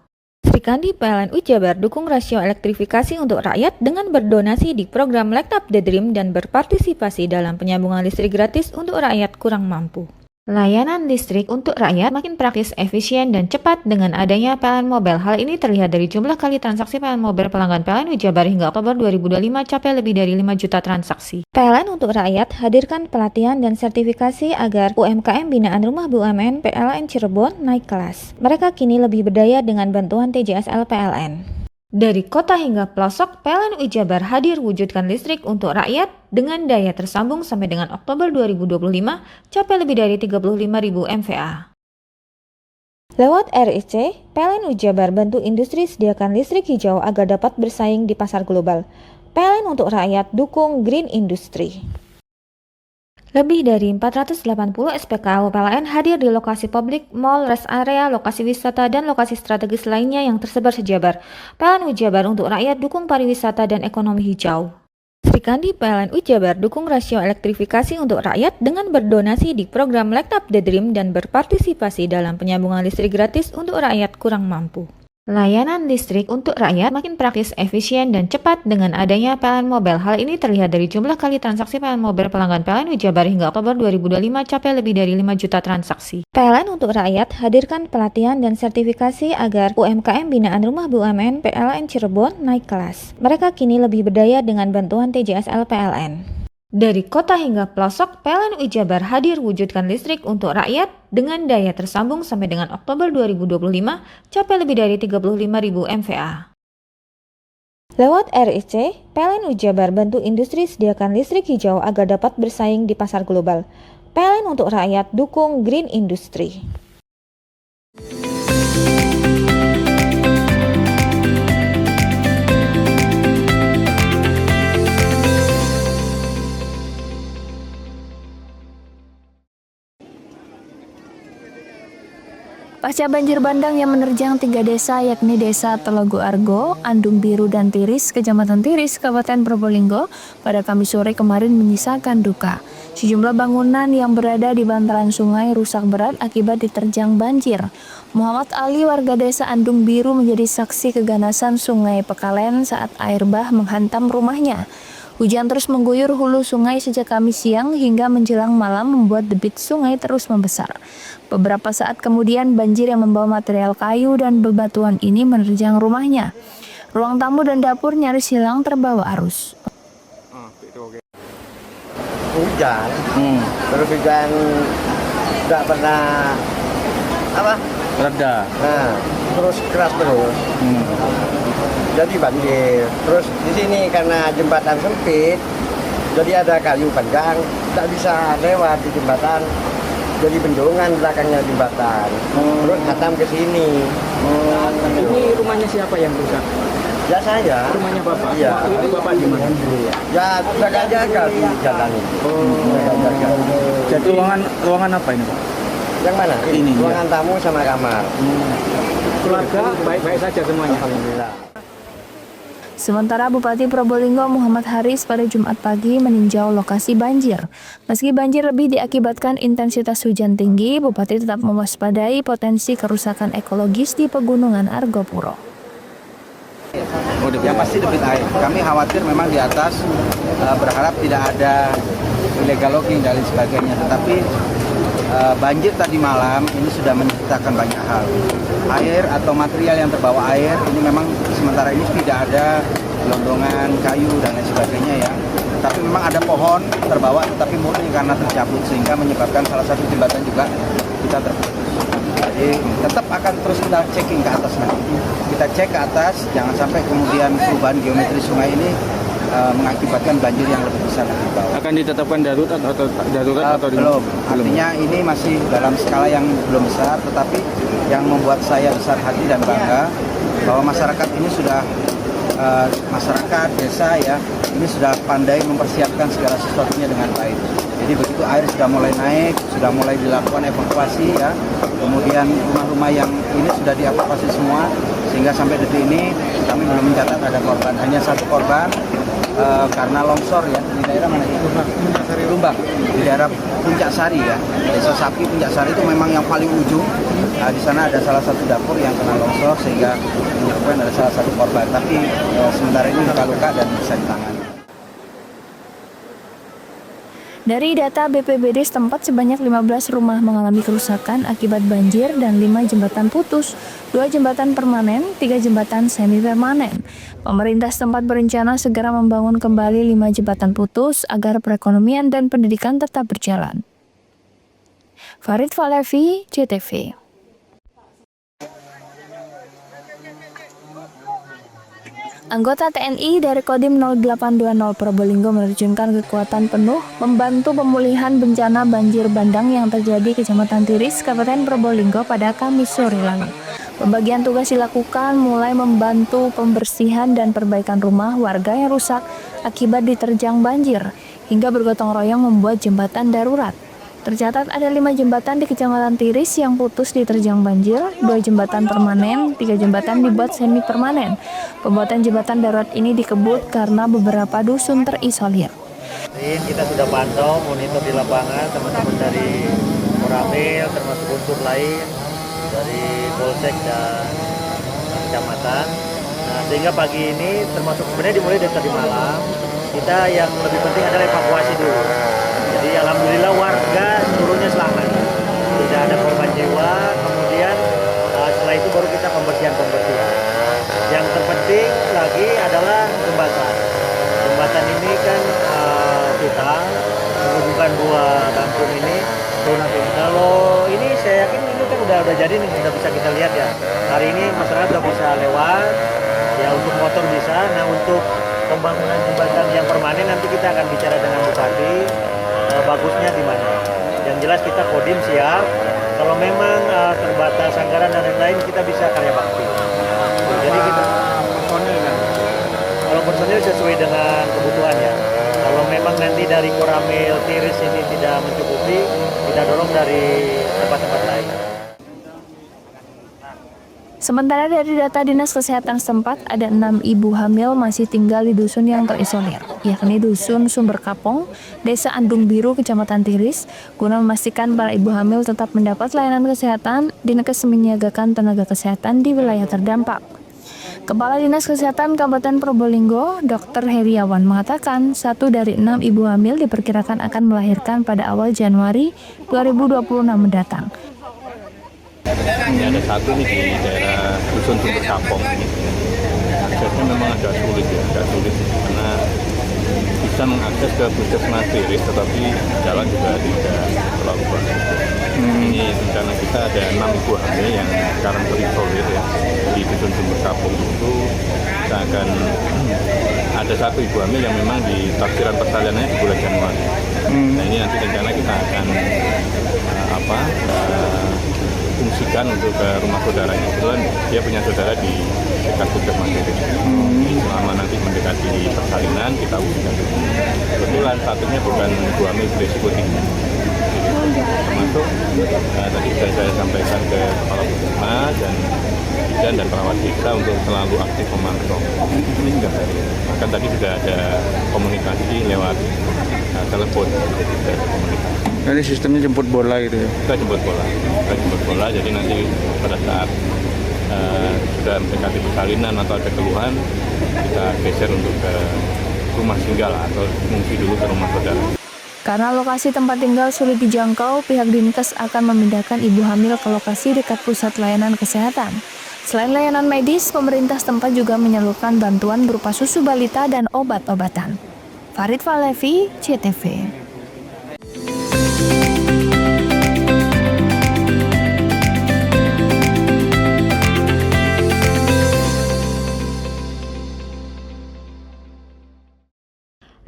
Sri Kandi PLN Ujabar dukung rasio elektrifikasi untuk rakyat dengan berdonasi di program Light Up the Dream dan berpartisipasi dalam penyambungan listrik gratis untuk rakyat kurang mampu. Layanan listrik untuk rakyat makin praktis, efisien, dan cepat dengan adanya PLN Mobile. Hal ini terlihat dari jumlah kali transaksi PLN Mobile pelanggan PLN Ujabar hingga Oktober 2025 capai lebih dari 5 juta transaksi. PLN untuk rakyat hadirkan pelatihan dan sertifikasi agar UMKM binaan Rumah BUMN PLN Cirebon naik kelas. Mereka kini lebih berdaya dengan bantuan TJSL PLN. Dari kota hingga pelosok, PLN Ujabar hadir wujudkan listrik untuk rakyat dengan daya tersambung sampai dengan Oktober 2025 capai lebih dari 35.000 MVA. Lewat RIC, PLN Ujabar bantu industri sediakan listrik hijau agar dapat bersaing di pasar global. PLN untuk rakyat dukung green industry. Lebih dari 480 SPKU PLN hadir di lokasi publik, mall, rest area, lokasi wisata, dan lokasi strategis lainnya yang tersebar sejabar. PLN Ujabar untuk rakyat dukung pariwisata dan ekonomi hijau. Sri Kandi PLN Ujabar dukung rasio elektrifikasi untuk rakyat dengan berdonasi di program Light Up the Dream dan berpartisipasi dalam penyambungan listrik gratis untuk rakyat kurang mampu. Layanan listrik untuk rakyat makin praktis, efisien, dan cepat dengan adanya PLN Mobile. Hal ini terlihat dari jumlah kali transaksi PLN Mobile pelanggan PLN Ujabar hingga Oktober 2025 capai lebih dari 5 juta transaksi. PLN untuk rakyat hadirkan pelatihan dan sertifikasi agar UMKM binaan Rumah BUMN PLN Cirebon naik kelas. Mereka kini lebih berdaya dengan bantuan TJSL PLN. Dari kota hingga pelosok, PLN Ujabar hadir wujudkan listrik untuk rakyat dengan daya tersambung sampai dengan Oktober 2025 capai lebih dari 35.000 MVA. Lewat RIC, PLN Ujabar bantu industri sediakan listrik hijau agar dapat bersaing di pasar global. PLN untuk rakyat dukung green industry. Pasca banjir bandang yang menerjang 3 desa yakni Desa Telogo Argo, Andung Biru, dan Tiris, Kecamatan Tiris, Kabupaten Probolinggo pada Kamis sore kemarin menyisakan duka. Sejumlah bangunan yang berada di bantaran sungai rusak berat akibat diterjang banjir. Muhammad Ali, warga Desa Andung Biru, menjadi saksi keganasan Sungai Pekalen saat air bah menghantam rumahnya. Hujan terus mengguyur hulu sungai sejak Kamis siang hingga menjelang malam membuat debit sungai terus membesar. Beberapa saat kemudian banjir yang membawa material kayu dan bebatuan ini menerjang rumahnya. Ruang tamu dan dapur nyaris hilang terbawa arus. Hujan, terus hujan nggak pernah reda. Nah, terus keras terus. Jadi banjir. Terus di sini karena jembatan sempit, jadi ada kayu panjang, tidak bisa lewat di jembatan. Jadi bendungan belakangnya jembatan. Terus hatam ke sini. Ini rumahnya siapa yang rusak? Ya saya. Rumahnya Bapak? Iya. Waktu itu Bapak di mana? Ya jaga-jaga di jalan ini. Jaga-jaga. Jadi ruangan apa ini Pak? Yang mana? Ini. Ruangan tamu sama kamar. Keluarga baik-baik saja semuanya? Alhamdulillah. Sementara Bupati Probolinggo Muhammad Haris pada Jumat pagi meninjau lokasi banjir. Meski banjir lebih diakibatkan intensitas hujan tinggi, Bupati tetap mewaspadai potensi kerusakan ekologis di Pegunungan Argopuro. Yang pasti debit air. Kami khawatir memang di atas, berharap tidak ada illegal logging dan lain sebagainya. Tetapi banjir tadi malam ini sudah menciptakan banyak hal. Air atau material yang terbawa air ini memang sementara ini tidak ada gelondongan kayu dan lain sebagainya ya. Tapi memang ada pohon terbawa tetapi murni karena tercabut sehingga menyebabkan salah satu jembatan juga kita terputus. Jadi tetap akan terus kita checking ke atas nanti. Kita cek ke atas, jangan sampai kemudian perubahan geometri sungai ini mengakibatkan banjir yang lebih besar di bawah. Akan ditetapkan darurat atau belum. Artinya ini masih dalam skala yang belum besar, tetapi yang membuat saya besar hati dan bangga bahwa masyarakat ini sudah masyarakat desa ya ini sudah pandai mempersiapkan segala sesuatunya dengan baik. Jadi begitu air sudah mulai naik, sudah mulai dilakukan evakuasi ya, kemudian rumah-rumah yang ini sudah dievakuasi semua, sehingga sampai detik ini kami belum mencatat ada korban, hanya satu korban karena longsor ya di daerah mana itu? Lumbang, di daerah Puncak Sari ya, Desa Sapi Puncak Sari itu memang yang paling ujung. Di sana ada salah satu dapur yang kena longsor sehingga menyebabkan ada salah satu korban, tapi sementara ini luka-luka dan bisa ditangani. Dari data BPBD setempat sebanyak 15 rumah mengalami kerusakan akibat banjir dan 5 jembatan putus, 2 jembatan permanen, 3 jembatan semi permanen. Pemerintah setempat berencana segera membangun kembali 5 jembatan putus agar perekonomian dan pendidikan tetap berjalan. Farid Falevi, JTV. Anggota TNI dari Kodim 0820 Probolinggo menerjunkan kekuatan penuh membantu pemulihan bencana banjir bandang yang terjadi Kecamatan Tiris, Kabupaten Probolinggo pada Kamis sore lalu. Pembagian tugas dilakukan mulai membantu pembersihan dan perbaikan rumah warga yang rusak akibat diterjang banjir, hingga bergotong royong membuat jembatan darurat. Tercatat ada 5 jembatan di Kecamatan Tiris yang putus diterjang banjir, 2 jembatan permanen, 3 jembatan dibuat semi permanen. Pembuatan jembatan darurat ini dikebut karena beberapa dusun terisolir. Kita sudah pantau, monitor di lapangan, teman-teman dari Koramil, termasuk unsur lain, dari Polsek dan Kecamatan. Nah, sehingga pagi ini termasuk sebenarnya dimulai dari tadi malam, kita yang lebih penting adalah evakuasi dulu. Jadi alhamdulillah warga seluruhnya selamat, tidak ada korban jiwa. Kemudian setelah itu baru kita pembersihan. Yang terpenting lagi adalah jembatan. Jembatan ini kan kita menghubungkan dua kampung ini. Kalau ini saya yakin ini kan udah jadi nih, sudah bisa kita lihat ya. Hari ini masyarakat sudah bisa lewat, ya untuk motor bisa. Nah untuk pembangunan jembatan yang permanen nanti kita akan bicara dengan Bupati. Bagusnya di mana. Yang jelas kita Kodim siap. Kalau memang terbatas anggaran dan lain-lain kita bisa karya bakti. Jadi kita personil kan. Kalau personil sesuai dengan kebutuhan ya. Kalau memang nanti dari Koramil Tiris ini tidak mencukupi, kita dorong dari tempat-tempat lain. Sementara dari data Dinas Kesehatan setempat, ada 6 ibu hamil masih tinggal di dusun yang terisolir, yakni Dusun Sumber Kapong, Desa Andung Biru, Kecamatan Tiris. Guna memastikan para ibu hamil tetap mendapat layanan kesehatan, Dinkes menyiagakan tenaga kesehatan di wilayah terdampak. Kepala Dinas Kesehatan Kabupaten Probolinggo, Dr. Heriawan mengatakan 1 dari 6 ibu hamil diperkirakan akan melahirkan pada awal Januari 2026 mendatang. Ini ada satu nih di daerah Dusun Sumber Kapong ini. Aksesnya memang agak sulit karena bisa mengakses ke Puskesmas Tiris, tetapi jalan juga tidak terlalu bagus. Ini rencana kita ada 6 ibu hamil yang sekarang terisolir ya di Dusun Sumber Kapung itu. Kita akan ada 1 ibu hamil yang memang di taksiran persalinannya di bulan Januari. Nah ini nanti rencana kita akan fungsikan untuk ke rumah saudaranya. Kebetulan dia punya saudara di dekat Puskesmas itu. Selama nanti mendekati persalinan kita fungsikan. Kebetulan satunya bukan ibu hamil berisiko tinggi. Termasuk tadi sudah saya sampaikan ke kepala puskesmas dan bidan dan perawat desa untuk selalu aktif memantau. Ini juga bahkan tadi sudah ada komunikasi lewat telepon. Ini sistemnya jemput bola gitu ya? Kita jemput bola, jadi nanti pada saat sudah mendekati persalinan atau ada keluhan, kita geser untuk ke rumah singgah atau mengungsi dulu ke rumah saudara. Karena lokasi tempat tinggal sulit dijangkau, pihak Dinkes akan memindahkan ibu hamil ke lokasi dekat pusat layanan kesehatan. Selain layanan medis, pemerintah setempat juga menyalurkan bantuan berupa susu balita dan obat-obatan. Farid Falevi, CTV.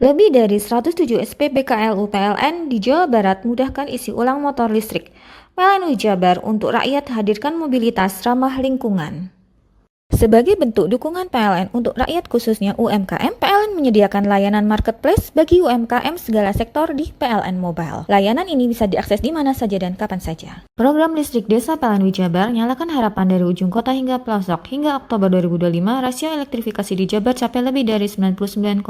Lebih dari 107 SPBKLU PLN di Jawa Barat mudahkan isi ulang motor listrik. PLN Jabar untuk rakyat hadirkan mobilitas ramah lingkungan. Sebagai bentuk dukungan PLN untuk rakyat khususnya UMKM, PLN menyediakan layanan marketplace bagi UMKM segala sektor di PLN Mobile. Layanan ini bisa diakses di mana saja dan kapan saja. Program listrik desa PLN Jabar nyalakan harapan dari ujung kota hingga pelosok. Hingga Oktober 2025, rasio elektrifikasi di Jabar capai lebih dari 99,9%.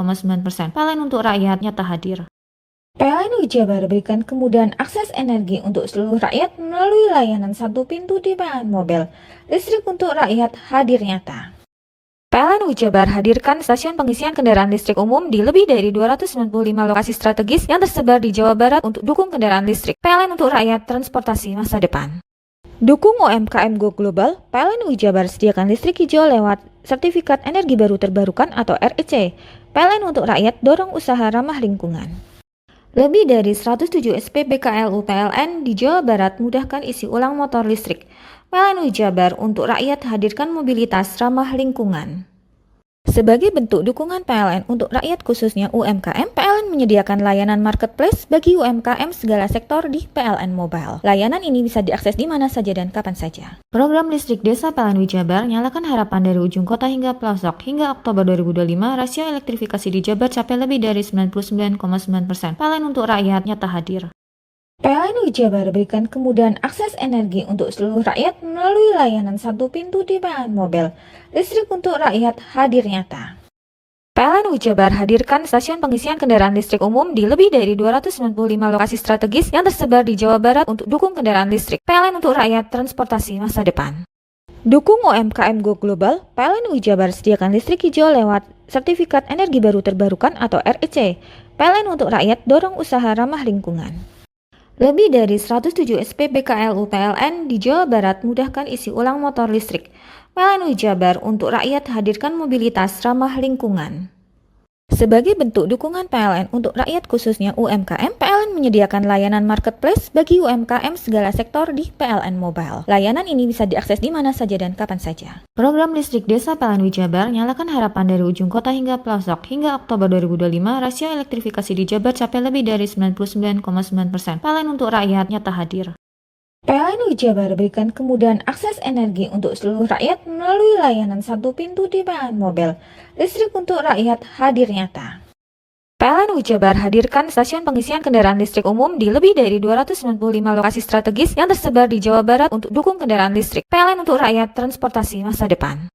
PLN untuk rakyat nyata hadir. PLN Jabar berikan kemudahan akses energi untuk seluruh rakyat melalui layanan satu pintu di PLN Mobile. Listrik untuk rakyat hadir nyata. PLN Jabar hadirkan stasiun pengisian kendaraan listrik umum di lebih dari 295 lokasi strategis yang tersebar di Jawa Barat untuk dukung kendaraan listrik. PLN untuk rakyat transportasi masa depan. Dukung UMKM Go Global, PLN Jabar sediakan listrik hijau lewat Sertifikat Energi Baru Terbarukan atau REC. PLN untuk rakyat dorong usaha ramah lingkungan. Lebih dari 107 SPBKLU PLN di Jawa Barat mudahkan isi ulang motor listrik. PLN Jabar untuk rakyat hadirkan mobilitas ramah lingkungan. Sebagai bentuk dukungan PLN untuk rakyat khususnya UMKM, PLN menyediakan layanan marketplace bagi UMKM segala sektor di PLN Mobile. Layanan ini bisa diakses di mana saja dan kapan saja. Program listrik desa PLN Jabar nyalakan harapan dari ujung kota hingga pelosok. Hingga Oktober 2025, rasio elektrifikasi di Jabar capai lebih dari 99,9%. PLN untuk rakyat nyata hadir. PLN Jabar berikan kemudahan akses energi untuk seluruh rakyat melalui layanan satu pintu di PLN Mobile. Listrik untuk rakyat hadir nyata. PLN Jabar hadirkan stasiun pengisian kendaraan listrik umum di lebih dari 295 lokasi strategis yang tersebar di Jawa Barat untuk dukung kendaraan listrik. PLN untuk rakyat transportasi masa depan. Dukung UMKM Go Global, PLN Jabar sediakan listrik hijau lewat Sertifikat Energi Baru Terbarukan atau REC. PLN untuk rakyat dorong usaha ramah lingkungan. Lebih dari 107 SPBKLU PLN di Jawa Barat mudahkan isi ulang motor listrik. PLN Jabar untuk rakyat hadirkan mobilitas ramah lingkungan. Sebagai bentuk dukungan PLN untuk rakyat khususnya UMKM, PLN menyediakan layanan marketplace bagi UMKM segala sektor di PLN Mobile. Layanan ini bisa diakses di mana saja dan kapan saja. Program listrik desa PLN Jabar nyalakan harapan dari ujung kota hingga pelosok. Hingga Oktober 2025, rasio elektrifikasi di Jabar capai lebih dari 99,9%. PLN untuk rakyat nyata hadir. PLN Jabar berikan kemudahan akses energi untuk seluruh rakyat melalui layanan satu pintu di PLN Mobile. Listrik untuk rakyat hadir nyata. PLN Jabar hadirkan stasiun pengisian kendaraan listrik umum di lebih dari 295 lokasi strategis yang tersebar di Jawa Barat untuk dukung kendaraan listrik. PLN untuk rakyat transportasi masa depan.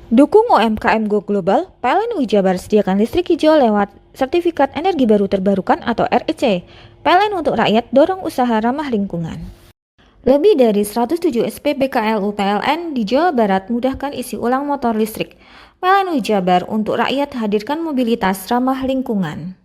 Dukung UMKM Go Global, PLN Jabar sediakan listrik hijau lewat Sertifikat Energi Baru Terbarukan atau REC. PLN untuk rakyat dorong usaha ramah lingkungan. Lebih dari 107 SPBKLU PLN di Jawa Barat mudahkan isi ulang motor listrik. PLN Jabar untuk rakyat hadirkan mobilitas ramah lingkungan.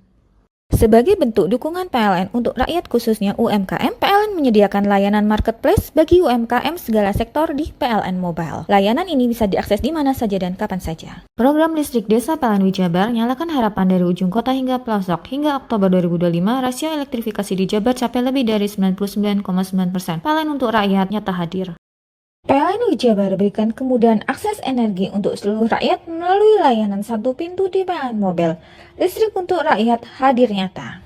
Sebagai bentuk dukungan PLN untuk rakyat khususnya UMKM, PLN menyediakan layanan marketplace bagi UMKM segala sektor di PLN Mobile. Layanan ini bisa diakses di mana saja dan kapan saja. Program listrik desa PLN Jabar nyalakan harapan dari ujung kota hingga pelosok. Hingga Oktober 2025, rasio elektrifikasi di Jabar capai lebih dari 99,9%. PLN untuk rakyat nyata hadir. PLN Jabar berikan kemudahan akses energi untuk seluruh rakyat melalui layanan satu pintu di PLN Mobile. Listrik untuk rakyat hadir nyata.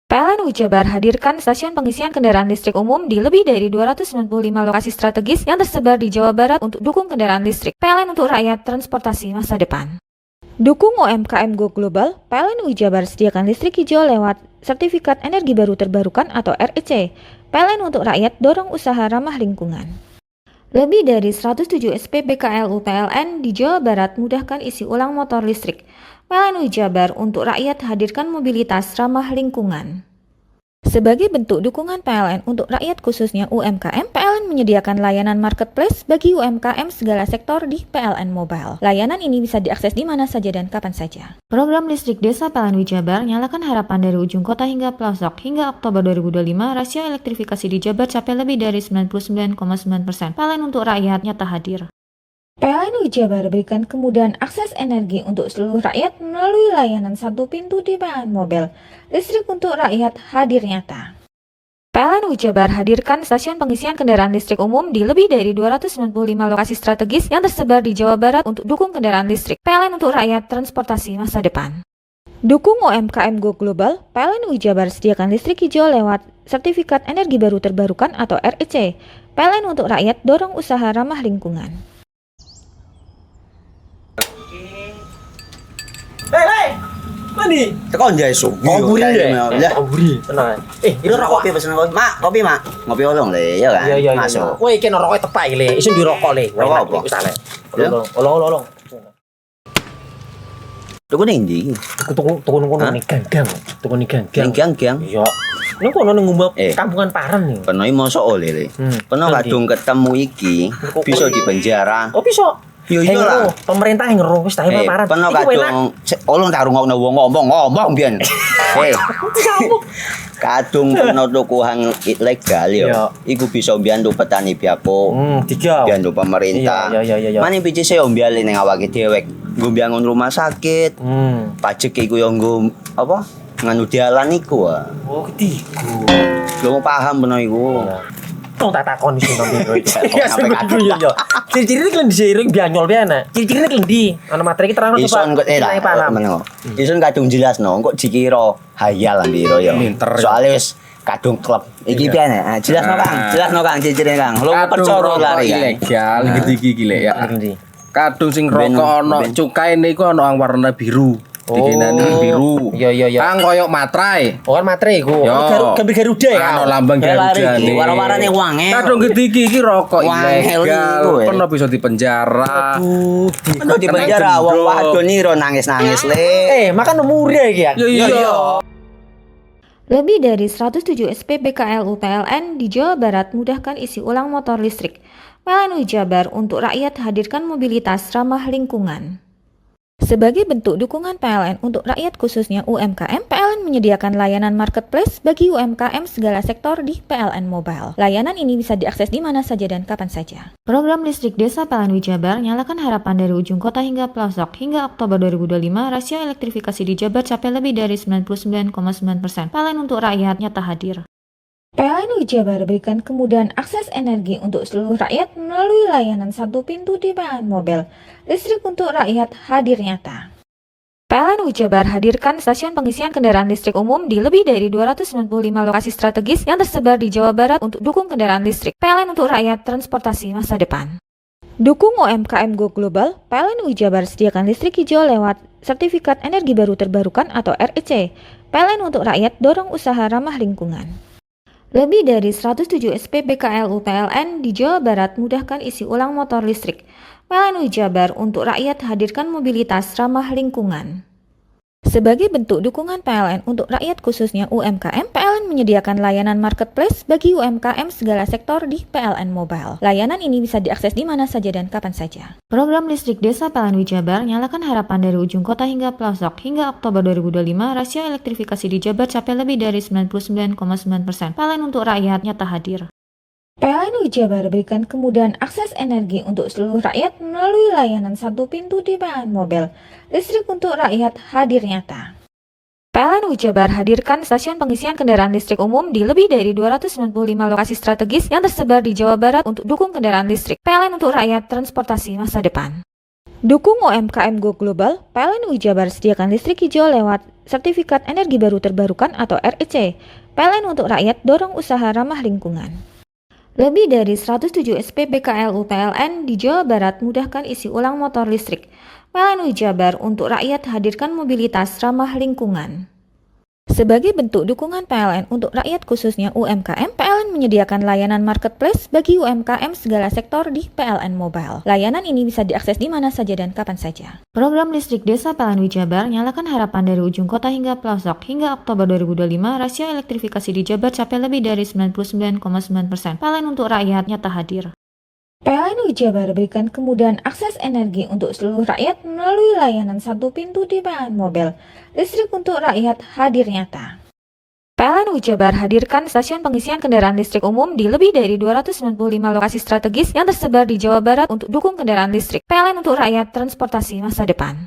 PLN Jabar hadirkan stasiun pengisian kendaraan listrik umum di lebih dari 295 lokasi strategis yang tersebar di Jawa Barat untuk dukung kendaraan listrik. PLN untuk rakyat transportasi masa depan. Dukung UMKM Go Global, PLN Jabar sediakan listrik hijau lewat Sertifikat Energi Baru Terbarukan atau REC. PLN untuk rakyat dorong usaha ramah lingkungan. Lebih dari 107 SPBKLU PLN di Jawa Barat mudahkan isi ulang motor listrik. PLN Jabar untuk rakyat hadirkan mobilitas ramah lingkungan. Sebagai bentuk dukungan PLN untuk rakyat khususnya UMKM, PLN menyediakan layanan marketplace bagi UMKM segala sektor di PLN Mobile. Layanan ini bisa diakses di mana saja dan kapan saja. Program listrik desa PLN Jabar nyalakan harapan dari ujung kota hingga pelosok. Hingga Oktober 2025, rasio elektrifikasi di Jabar capai lebih dari 99,9%. PLN untuk rakyat nyata hadir. PLN Jabar berikan kemudahan akses energi untuk seluruh rakyat melalui layanan satu pintu di PLN Mobile. Listrik untuk rakyat hadir nyata. PLN Jabar hadirkan stasiun pengisian kendaraan listrik umum di lebih dari 295 lokasi strategis yang tersebar di Jawa Barat untuk dukung kendaraan listrik. PLN untuk rakyat transportasi masa depan. Dukung UMKM Go Global, PLN Jabar sediakan listrik hijau lewat Sertifikat Energi Baru Terbarukan atau REC. PLN untuk rakyat dorong usaha ramah lingkungan. Hei, mandi. Tekan jaya su. Koburi ya. Koburi. Tenang. Ini rokok kopi pesen kopi. Mak, kopi mak. Ngopi olong le, ya kan? Iya. Masuk. Kowe iki rokok tepak le. Isin dirokok le. Rokok apa? Wis ale. Olong. Tuku ning ndi? Tuku ngono ning gang. Tuku ning gang. Gang. Iya. Ning kono ning ngumbuh kampungan Paren nih. Kena mosok oleh le. Kena kadung ketemu iki bisa dipenjara. Oh bisa. Yo iya lah. Pemerintah yang ngeruh wis ta Paren. Kena kadung olong tak rungokno wong ngomong biyen. Kadung kena tukuhan ilegal ya. Iku bisa mbiyantu petani biako. Mbiyantu pemerintah. Iya. Mane picise yo mbiale ning awake dhewek. Nggo mbangun rumah sakit. Pajak iku yo nggo apa? Nganu dalan iku. Oh, ketiku. Lu paham bener iku. Tong tak takon iso nang biro iki. Iya. Ciri-ciri iki diseiring bianyol piye Ciri-ciri iki ndi? Ana materi iki terang coba. Ison kadung jelasno, kok dikira hayal biro ya. Soale wis kadung klub. Iki piye nek? Jelasno Kang ciri-ciri Kang. Lu percaya lari ilegal iki lek ya. Kadung sing rokok ana cukae niku ana warna biru. Dikenani biru. Iya. Kang koyo matrai. Oh kan matrai iku. Gambar Garuda ya. Ana lambang Garuda. Warna-warnane wange. Kadung gede iki rokok ilegal. Pernah bisa dipenjara. Aduh, dipenjara wong wadon iro nangis-nangis le. Makan murah iki ya. Iya. Lebih dari 107 SPBKLU PLN di Jawa Barat mudahkan isi ulang motor listrik. PLN Jabar untuk rakyat hadirkan mobilitas ramah lingkungan. Sebagai bentuk dukungan PLN untuk rakyat khususnya UMKM, PLN menyediakan layanan marketplace bagi UMKM segala sektor di PLN Mobile. Layanan ini bisa diakses di mana saja dan kapan saja. Program listrik desa PLN Jabar nyalakan harapan dari ujung kota hingga pelosok. Hingga Oktober 2025, rasio elektrifikasi di Jabar capai lebih dari 99,9%. PLN untuk rakyat nyata hadir. PLN Jabar berikan kemudahan akses energi untuk seluruh rakyat melalui layanan satu pintu di PLN Mobile. Listrik untuk rakyat hadir nyata. PLN Jabar hadirkan stasiun pengisian kendaraan listrik umum di lebih dari 295 lokasi strategis yang tersebar di Jawa Barat untuk dukung kendaraan listrik. PLN untuk rakyat transportasi masa depan. Dukung UMKM Go Global, PLN Jabar sediakan listrik hijau lewat Sertifikat Energi Baru Terbarukan atau REC. PLN untuk rakyat dorong usaha ramah lingkungan. Lebih dari 107 SPBKLU PLN di Jawa Barat mudahkan isi ulang motor listrik. PLN Jabar untuk rakyat hadirkan mobilitas ramah lingkungan. Sebagai bentuk dukungan PLN untuk rakyat khususnya UMKM, PLN menyediakan layanan marketplace bagi UMKM segala sektor di PLN Mobile. Layanan ini bisa diakses di mana saja dan kapan saja. Program listrik desa PLN Wijabar nyalakan harapan dari ujung kota hingga pelosok. Hingga Oktober 2025, rasio elektrifikasi di Jabar capai lebih dari 99,9%. PLN untuk rakyat nyata hadir. PLN Wijabar berikan kemudahan akses energi untuk seluruh rakyat melalui layanan satu pintu di PLN Mobile. Listrik untuk rakyat hadir nyata. PLN Wijabar hadirkan stasiun pengisian kendaraan listrik umum di lebih dari 295 lokasi strategis yang tersebar di Jawa Barat untuk dukung kendaraan listrik. PLN untuk rakyat transportasi masa depan. Dukung UMKM Go Global, PLN Wijabar sediakan listrik hijau lewat Sertifikat Energi Baru Terbarukan atau REC. PLN untuk rakyat dorong usaha ramah lingkungan. Lebih dari 107 SPBKLU PLN di Jawa Barat mudahkan isi ulang motor listrik. PLN Wijabar untuk rakyat hadirkan mobilitas ramah lingkungan. Sebagai bentuk dukungan PLN untuk rakyat khususnya UMKM, PLN menyediakan layanan marketplace bagi UMKM segala sektor di PLN Mobile. Layanan ini bisa diakses di mana saja dan kapan saja. Program listrik desa PLN Wijabar nyalakan harapan dari ujung kota hingga pelosok. Hingga Oktober 2025, rasio elektrifikasi di Jabar capai lebih dari 99,9%. PLN untuk rakyat nyata hadir. PLN Wijabar berikan kemudahan akses energi untuk seluruh rakyat melalui layanan satu pintu di PLN Mobile. Listrik untuk rakyat hadir nyata. PLN Wijabar hadirkan stasiun pengisian kendaraan listrik umum di lebih dari 295 lokasi strategis yang tersebar di Jawa Barat untuk dukung kendaraan listrik. PLN untuk rakyat transportasi masa depan.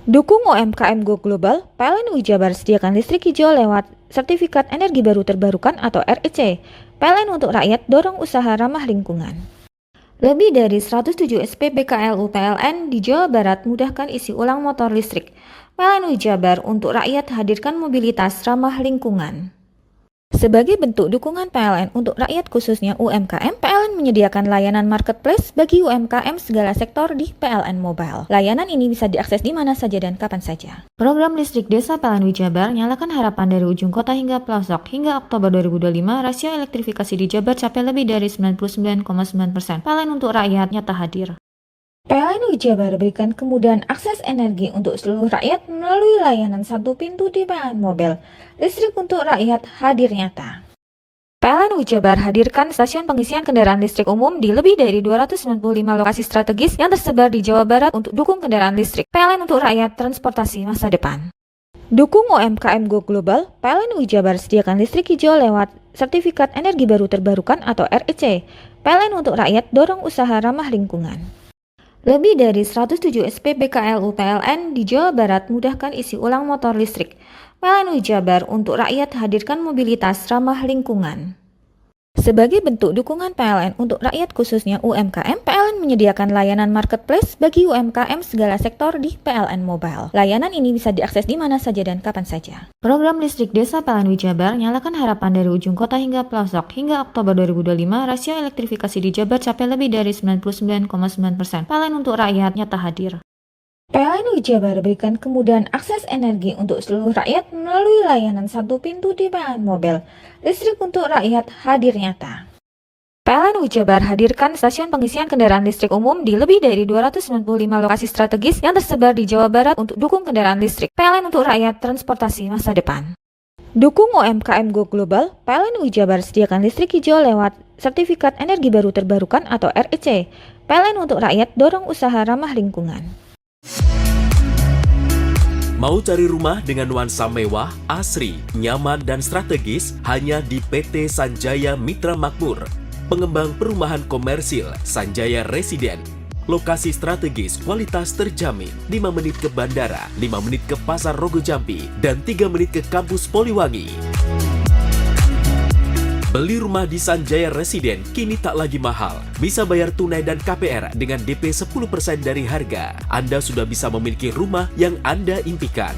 Dukung UMKM Go Global, PLN Wijabar sediakan listrik hijau lewat Sertifikat Energi Baru Terbarukan atau REC. PLN untuk rakyat dorong usaha ramah lingkungan. Lebih dari 107 SPBKLU PLN di Jawa Barat mudahkan isi ulang motor listrik. PLN Wijabar untuk rakyat hadirkan mobilitas ramah lingkungan. Sebagai bentuk dukungan PLN untuk rakyat khususnya UMKM, PLN menyediakan layanan marketplace bagi UMKM segala sektor di PLN Mobile. Layanan ini bisa diakses di mana saja dan kapan saja. Program listrik desa PLN Wijabar nyalakan harapan dari ujung kota hingga pelosok. Hingga Oktober 2025, rasio elektrifikasi di Jabar capai lebih dari 99,9%. PLN untuk rakyat nyata hadir. PLN Wijabar berikan kemudahan akses energi untuk seluruh rakyat melalui layanan satu pintu di PLN Mobile. Listrik untuk rakyat hadir nyata. PLN Wijabar hadirkan stasiun pengisian kendaraan listrik umum di lebih dari 295 lokasi strategis yang tersebar di Jawa Barat untuk dukung kendaraan listrik. PLN untuk rakyat transportasi masa depan. Dukung UMKM Go Global, PLN Wijabar sediakan listrik hijau lewat Sertifikat Energi Baru Terbarukan atau REC. PLN untuk rakyat dorong usaha ramah lingkungan. Lebih dari 107 SPBKLU PLN di Jawa Barat mudahkan isi ulang motor listrik. PLN Wijabar untuk rakyat hadirkan mobilitas ramah lingkungan. Sebagai bentuk dukungan PLN untuk rakyat khususnya UMKM, PLN menyediakan layanan marketplace bagi UMKM segala sektor di PLN Mobile. Layanan ini bisa diakses di mana saja dan kapan saja. Program listrik desa PLN Wijabar nyalakan harapan dari ujung kota hingga pelosok. Hingga Oktober 2025, rasio elektrifikasi di Jabar capai lebih dari 99,9%. PLN untuk rakyat nyata hadir. PLN Wijabar berikan kemudahan akses energi untuk seluruh rakyat melalui layanan satu pintu di PLN Mobile. Listrik untuk rakyat hadir nyata. PLN Wijabar hadirkan stasiun pengisian kendaraan listrik umum di lebih dari 295 lokasi strategis yang tersebar di Jawa Barat untuk dukung kendaraan listrik. PLN untuk rakyat transportasi masa depan. Dukung UMKM Go Global, PLN Wijabar sediakan listrik hijau lewat Sertifikat Energi Baru Terbarukan atau REC. PLN untuk rakyat dorong usaha ramah lingkungan. Mau cari rumah dengan nuansa mewah, asri, nyaman, dan strategis hanya di PT Sanjaya Mitra Makmur. Pengembang perumahan komersil Sanjaya Residen. Lokasi strategis, kualitas terjamin. 5 menit ke bandara, 5 menit ke Pasar Rogo Jambi, dan 3 menit ke kampus Poliwangi. Beli rumah di Sanjaya Residen kini tak lagi mahal. Bisa bayar tunai dan KPR dengan DP 10% dari harga. Anda sudah bisa memiliki rumah yang Anda impikan.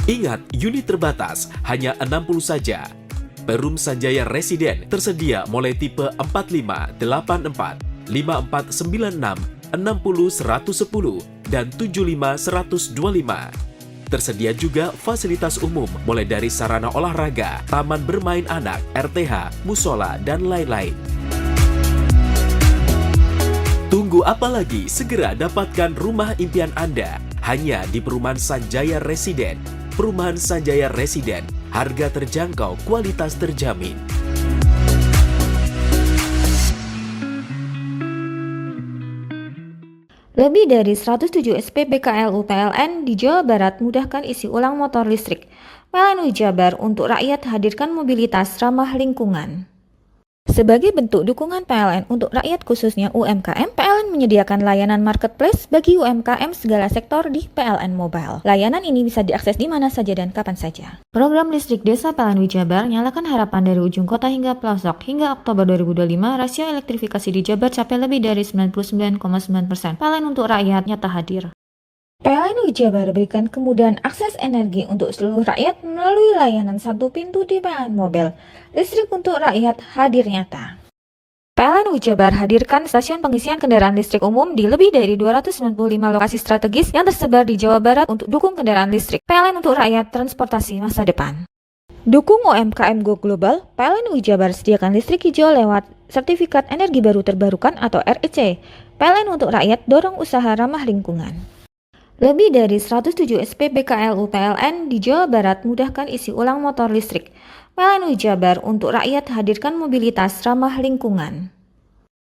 Ingat, unit terbatas, hanya 60 saja. Perum Sanjaya Residen tersedia mulai tipe 45, 84, 5496, 60 110, dan 75 125. Tersedia juga fasilitas umum mulai dari sarana olahraga, taman bermain anak, RTH, musola, dan lain-lain. Tunggu apa lagi? Segera dapatkan rumah impian Anda hanya di Perumahan Sanjaya Residen. Perumahan Sanjaya Residen, harga terjangkau, kualitas terjamin. Lebih dari 107 SPBKLU PLN di Jawa Barat mudahkan isi ulang motor listrik. PLN Jabar untuk rakyat hadirkan mobilitas ramah lingkungan. Sebagai bentuk dukungan PLN untuk rakyat khususnya UMKM, PLN menyediakan layanan marketplace bagi UMKM segala sektor di PLN Mobile. Layanan ini bisa diakses di mana saja dan kapan saja. Program listrik desa PLN Jabar nyalakan harapan dari ujung kota hingga pelosok. Hingga Oktober 2025, rasio elektrifikasi di Jabar capai lebih dari 99,9%. PLN untuk rakyat nyata hadir. PLN Jabar berikan kemudahan akses energi untuk seluruh rakyat melalui layanan satu pintu di PLN Mobile. Listrik untuk rakyat hadir nyata. PLN Jabar hadirkan stasiun pengisian kendaraan listrik umum di lebih dari 295 lokasi strategis yang tersebar di Jawa Barat untuk dukung kendaraan listrik. PLN untuk rakyat transportasi masa depan. Dukung UMKM Go Global, PLN Jabar sediakan listrik hijau lewat Sertifikat Energi Baru Terbarukan atau REC. PLN untuk rakyat dorong usaha ramah lingkungan. Lebih dari 107 SPBKLU PLN di Jawa Barat mudahkan isi ulang motor listrik. PLN Jabar untuk rakyat hadirkan mobilitas ramah lingkungan.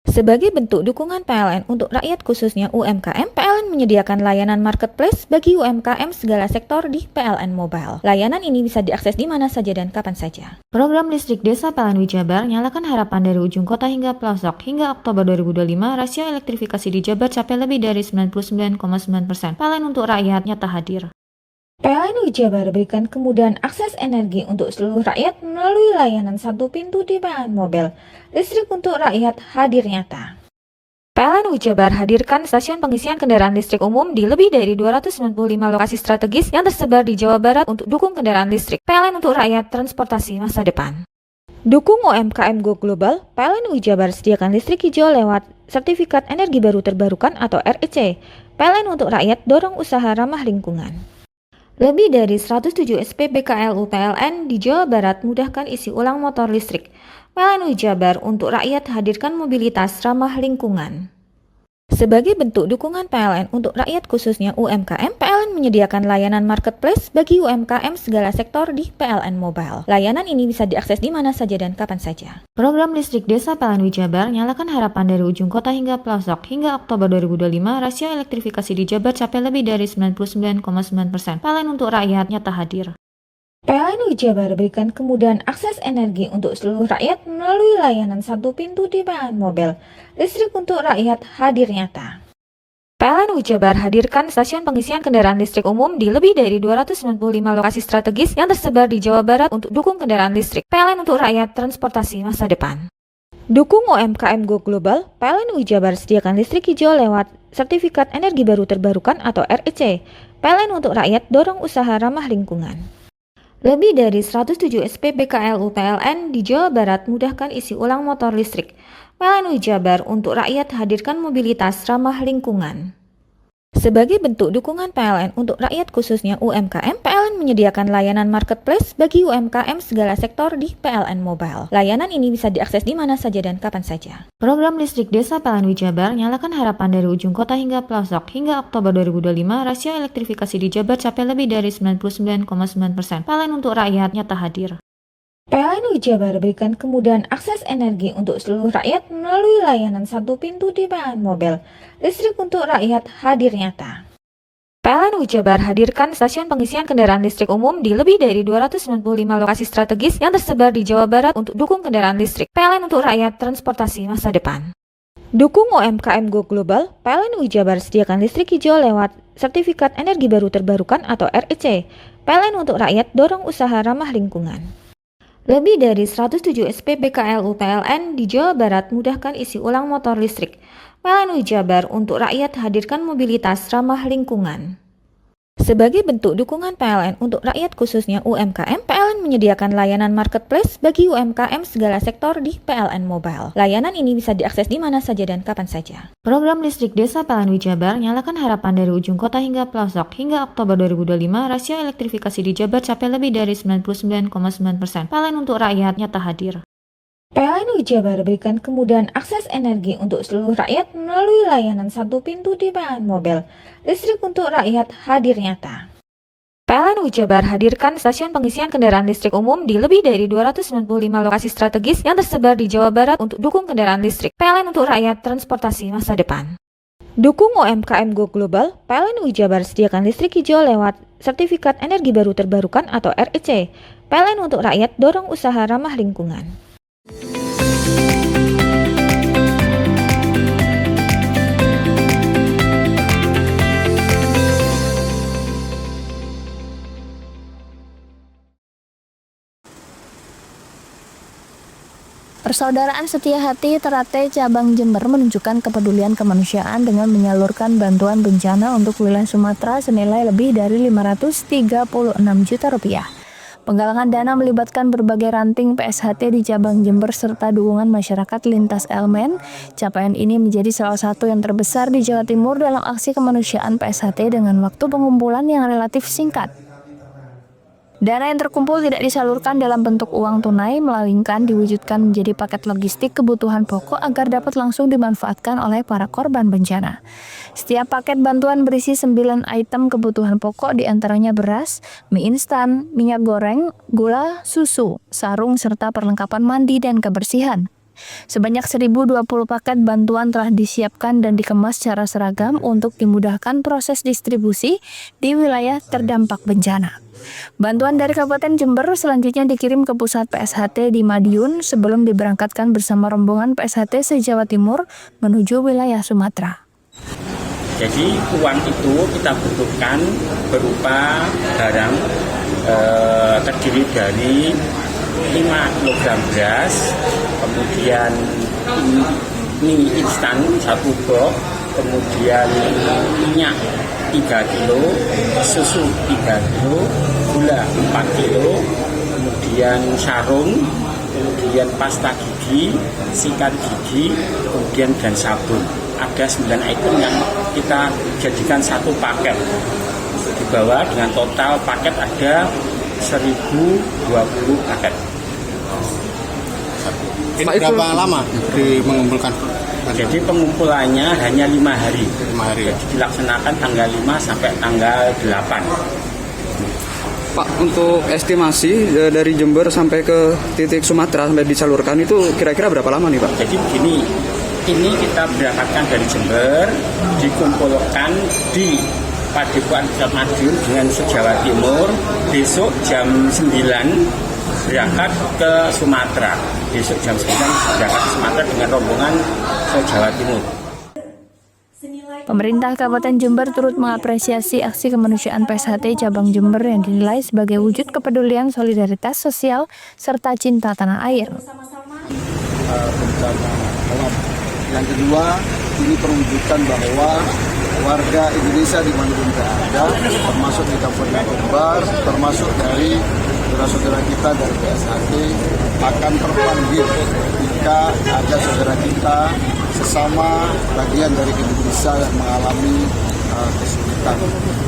Sebagai bentuk dukungan PLN untuk rakyat khususnya UMKM, PLN menyediakan layanan marketplace bagi UMKM segala sektor di PLN Mobile. Layanan ini bisa diakses di mana saja dan kapan saja. Program listrik desa PLN Jabar nyalakan harapan dari ujung kota hingga pelosok. Hingga Oktober 2025, rasio elektrifikasi di Jabar capai lebih dari 99,9%. PLN untuk rakyat nyata hadir. PLN Jabar berikan kemudahan akses energi untuk seluruh rakyat melalui layanan satu pintu di PLN Mobile. Listrik untuk rakyat hadir nyata. PLN Jabar hadirkan stasiun pengisian kendaraan listrik umum di lebih dari 295 lokasi strategis yang tersebar di Jawa Barat untuk dukung kendaraan listrik. PLN untuk rakyat transportasi masa depan. Dukung UMKM Go Global, PLN Jabar sediakan listrik hijau lewat Sertifikat Energi Baru Terbarukan atau REC. PLN untuk rakyat dorong usaha ramah lingkungan. Lebih dari 107 SPBKLU PLN di Jawa Barat mudahkan isi ulang motor listrik. PLN Jabar untuk rakyat hadirkan mobilitas ramah lingkungan. Sebagai bentuk dukungan PLN untuk rakyat khususnya UMKM, PLN menyediakan layanan marketplace bagi UMKM segala sektor di PLN Mobile. Layanan ini bisa diakses di mana saja dan kapan saja. Program listrik desa PLN Jabar nyalakan harapan dari ujung kota hingga pelosok. Hingga Oktober 2025, rasio elektrifikasi di Jabar capai lebih dari 99,9%. PLN untuk rakyat nyata hadir. PLN Jabar berikan kemudahan akses energi untuk seluruh rakyat melalui layanan satu pintu di PLN Mobile. Listrik untuk rakyat hadir nyata. PLN Jabar hadirkan stasiun pengisian kendaraan listrik umum di lebih dari 295 lokasi strategis yang tersebar di Jawa Barat untuk dukung kendaraan listrik. PLN untuk rakyat transportasi masa depan. Dukung UMKM Go Global, PLN Jabar sediakan listrik hijau lewat Sertifikat Energi Baru Terbarukan atau REC. PLN untuk rakyat dorong usaha ramah lingkungan. Lebih dari 107 SPBKLU PLN di Jawa Barat mudahkan isi ulang motor listrik. PLN Jabar untuk rakyat hadirkan mobilitas ramah lingkungan. Sebagai bentuk dukungan PLN untuk rakyat khususnya UMKM, PLN menyediakan layanan marketplace bagi UMKM segala sektor di PLN Mobile. Layanan ini bisa diakses di mana saja dan kapan saja. Program listrik desa PLN Jabar nyalakan harapan dari ujung kota hingga pelosok. Hingga Oktober 2025, rasio elektrifikasi di Jabar capai lebih dari 99,9%. PLN untuk rakyat nyata hadir. PLN Jabar berikan kemudahan akses energi untuk seluruh rakyat melalui layanan satu pintu di PLN Mobile. Listrik untuk rakyat hadir nyata. PLN Jabar hadirkan stasiun pengisian kendaraan listrik umum di lebih dari 295 lokasi strategis yang tersebar di Jawa Barat untuk dukung kendaraan listrik. PLN untuk rakyat transportasi masa depan. Dukung UMKM Go Global, PLN Jabar sediakan listrik hijau lewat Sertifikat Energi Baru Terbarukan atau REC. PLN untuk rakyat dorong usaha ramah lingkungan. Lebih dari 107 SPBKLU PLN di Jawa Barat mudahkan isi ulang motor listrik. PLN Jabar untuk rakyat hadirkan mobilitas ramah lingkungan. Sebagai bentuk dukungan PLN untuk rakyat khususnya UMKM, PLN menyediakan layanan marketplace bagi UMKM segala sektor di PLN Mobile. Layanan ini bisa diakses di mana saja dan kapan saja. Program listrik desa PLN Jabar nyalakan harapan dari ujung kota hingga pelosok. Hingga Oktober 2025, rasio elektrifikasi di Jabar capai lebih dari 99,9%. PLN untuk rakyat nyata hadir. PLN Jabar berikan kemudahan akses energi untuk seluruh rakyat melalui layanan satu pintu di PLN Mobil. Listrik untuk rakyat hadir nyata. PLN Jabar hadirkan stasiun pengisian kendaraan listrik umum di lebih dari 295 lokasi strategis yang tersebar di Jawa Barat untuk dukung kendaraan listrik. PLN untuk rakyat transportasi masa depan. Dukung UMKM Go Global, PLN Jabar sediakan listrik hijau lewat Sertifikat Energi Baru Terbarukan atau REC. PLN untuk rakyat dorong usaha ramah lingkungan. Persaudaraan Setia Hati Ternate Cabang Jember menunjukkan kepedulian kemanusiaan dengan menyalurkan bantuan bencana untuk wilayah Sumatera senilai lebih dari 536 juta rupiah. Penggalangan dana melibatkan berbagai ranting PSHT di cabang Jember serta dukungan masyarakat lintas elemen. Capaian ini menjadi salah satu yang terbesar di Jawa Timur dalam aksi kemanusiaan PSHT dengan waktu pengumpulan yang relatif singkat. Dana yang terkumpul tidak disalurkan dalam bentuk uang tunai, melainkan diwujudkan menjadi paket logistik kebutuhan pokok agar dapat langsung dimanfaatkan oleh para korban bencana. Setiap paket bantuan berisi 9 item kebutuhan pokok, diantaranya beras, mie instan, minyak goreng, gula, susu, sarung, serta perlengkapan mandi dan kebersihan. Sebanyak 1.020 paket bantuan telah disiapkan dan dikemas secara seragam untuk dimudahkan proses distribusi di wilayah terdampak bencana. Bantuan dari Kabupaten Jember selanjutnya dikirim ke pusat PSHT di Madiun sebelum diberangkatkan bersama rombongan PSHT se-Jawa Timur menuju wilayah Sumatera. Jadi uang itu kita butuhkan berupa barang terdiri dari 5 kg beras, kemudian mie instan 1 box, kemudian minyak 3 kilo, susu 3 kilo, gula 4 kilo, kemudian sarung, kemudian pasta gigi, sikat gigi, kemudian dan sabun. Ada 9 item yang kita jadikan satu paket. Di bawah dengan total paket ada 1.020 paket. Ini berapa lama mengumpulkan? Jadi pengumpulannya hanya 5 hari. 5 hari. Jadi dilaksanakan tanggal 5 sampai tanggal 8. Pak, untuk estimasi dari Jember sampai ke titik Sumatera sampai disalurkan itu kira-kira berapa lama nih Pak? Jadi begini, ini kita berangkatkan dari Jember, dikumpulkan di Padepokan Madiun dengan se-Jawa Timur, besok jam 9 berangkat ke Sumatera. Besok jam 9 berangkat ke Sumatera dengan rombongan ke Jawa Timur. Pemerintah Kabupaten Jember turut mengapresiasi aksi kemanusiaan PSHT Cabang Jember yang dinilai sebagai wujud kepedulian, solidaritas sosial, serta cinta tanah air. Bencana alam. Yang kedua, ini perwujudan bahwa warga Indonesia di mana pun berada, termasuk di Kabupaten Jember, termasuk dari saudara-saudara kita dari PSHT, akan terpanggil jika ada saudara kita sesama bagian dari Indonesia yang mengalami kesulitan.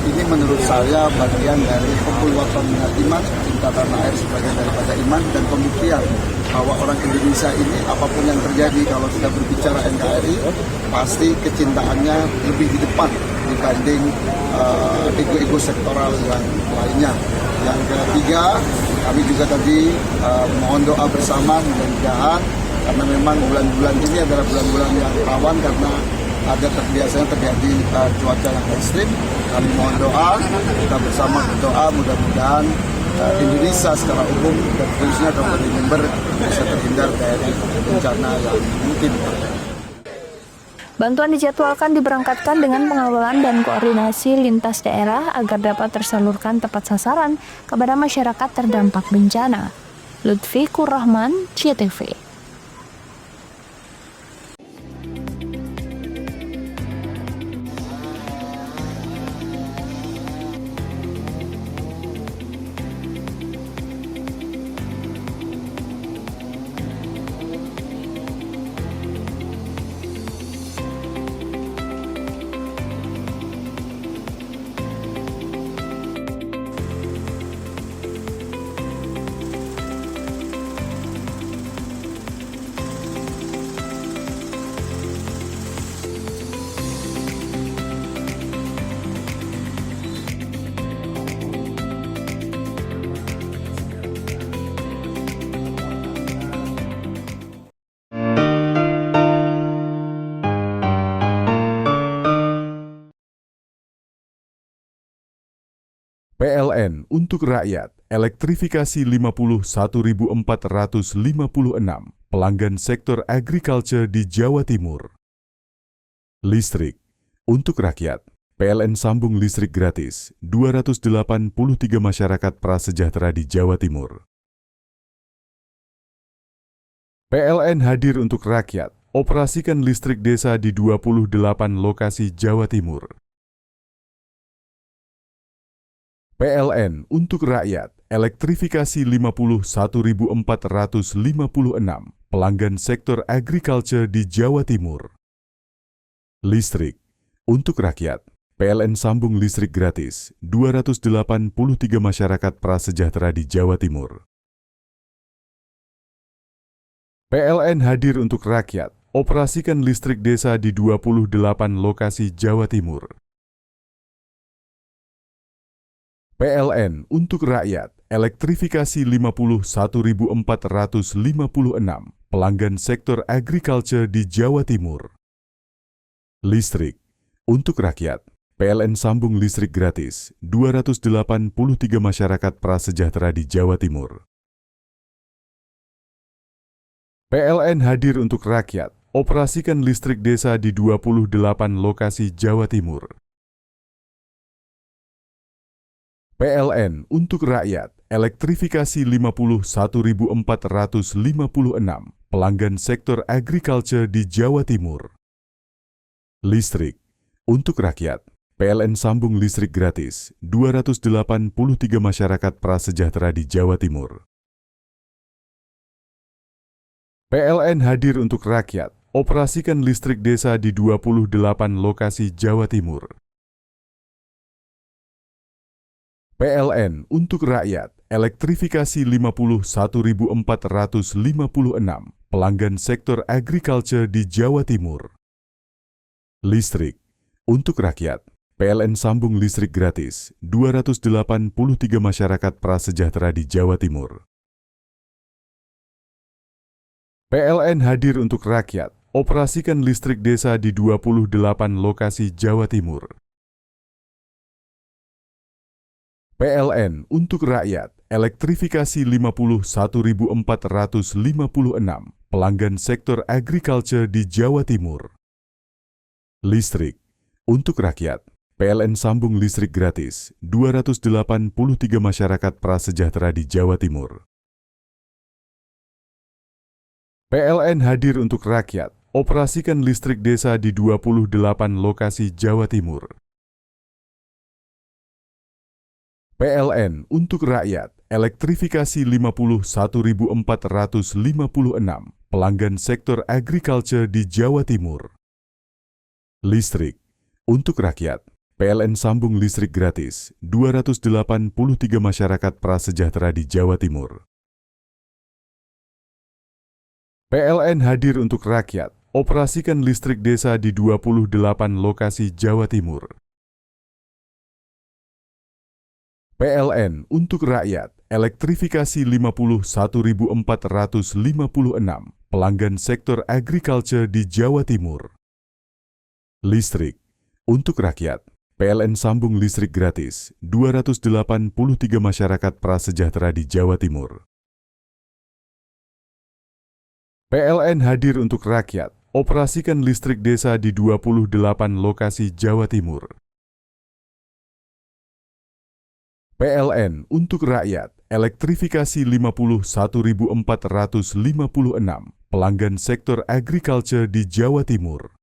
Ini menurut saya bagian dari pembuluhan minat iman, cinta tanah air sebagian daripada iman, dan pembuktian bahwa orang Indonesia ini apapun yang terjadi kalau kita berbicara NKRI pasti kecintaannya lebih di depan dibanding ego-ego sektoral yang lainnya. Yang ketiga, kami juga tadi mohon doa bersama mudah-mudahan karena memang bulan-bulan ini adalah bulan-bulan yang rawan karena ada biasanya terjadi cuaca yang ekstrim. Kami mohon doa, kita bersama berdoa mudah-mudahan Indonesia secara umum dan khususnya Kabupaten Jember bisa terhindar dari bencana yang mungkin. Bantuan dijadwalkan diberangkatkan dengan pengawalan dan koordinasi lintas daerah agar dapat tersalurkan tepat sasaran kepada masyarakat terdampak bencana. Lutfi Kurrahman, CTV. PLN untuk rakyat, elektrifikasi 51.456 pelanggan sektor agriculture di Jawa Timur. Listrik untuk rakyat, PLN sambung listrik gratis 283 masyarakat prasejahtera di Jawa Timur. PLN hadir untuk rakyat, operasikan listrik desa di 28 lokasi Jawa Timur. PLN untuk rakyat, elektrifikasi 51.456 pelanggan sektor agriculture di Jawa Timur. Listrik untuk rakyat, PLN sambung listrik gratis 283 masyarakat prasejahtera di Jawa Timur. PLN hadir untuk rakyat, operasikan listrik desa di 28 lokasi Jawa Timur. PLN untuk rakyat, elektrifikasi 51.456 pelanggan sektor agriculture di Jawa Timur. Listrik untuk rakyat, PLN sambung listrik gratis 283 masyarakat prasejahtera di Jawa Timur. PLN hadir untuk rakyat, operasikan listrik desa di 28 lokasi Jawa Timur. PLN untuk rakyat, elektrifikasi 51.456 pelanggan sektor agriculture di Jawa Timur. Listrik untuk rakyat, PLN sambung listrik gratis 283 masyarakat prasejahtera di Jawa Timur. PLN hadir untuk rakyat, operasikan listrik desa di 28 lokasi Jawa Timur. PLN untuk rakyat, elektrifikasi 51.456 pelanggan sektor agriculture di Jawa Timur. Listrik untuk rakyat, PLN sambung listrik gratis 283 masyarakat prasejahtera di Jawa Timur. PLN hadir untuk rakyat, operasikan listrik desa di 28 lokasi Jawa Timur. PLN untuk rakyat, elektrifikasi 51.456 pelanggan sektor agriculture di Jawa Timur. Listrik untuk rakyat, PLN sambung listrik gratis 283 masyarakat prasejahtera di Jawa Timur. PLN hadir untuk rakyat, operasikan listrik desa di 28 lokasi Jawa Timur. PLN untuk rakyat, elektrifikasi 51.456 pelanggan sektor agriculture di Jawa Timur. Listrik untuk rakyat, PLN sambung listrik gratis 283 masyarakat prasejahtera di Jawa Timur. PLN hadir untuk rakyat, operasikan listrik desa di 28 lokasi Jawa Timur. PLN untuk rakyat, elektrifikasi 51.456 pelanggan sektor agriculture di Jawa Timur. Listrik untuk rakyat, PLN sambung listrik gratis 283 masyarakat prasejahtera di Jawa Timur. PLN hadir untuk rakyat, operasikan listrik desa di 28 lokasi Jawa Timur. PLN untuk rakyat, elektrifikasi 51.456 pelanggan sektor agriculture di Jawa Timur.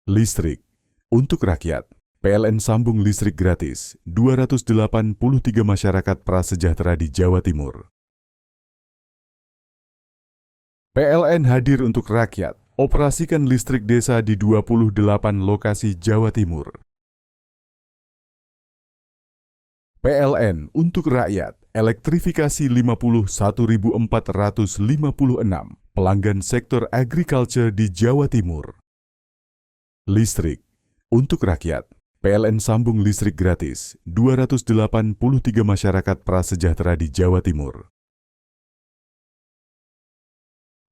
Listrik untuk rakyat, PLN sambung listrik gratis 283 masyarakat prasejahtera di Jawa Timur. PLN hadir untuk rakyat, operasikan listrik desa di 28 lokasi Jawa Timur. PLN untuk rakyat, elektrifikasi 51.456 pelanggan sektor agriculture di Jawa Timur. Listrik untuk rakyat, PLN sambung listrik gratis 283 masyarakat prasejahtera di Jawa Timur.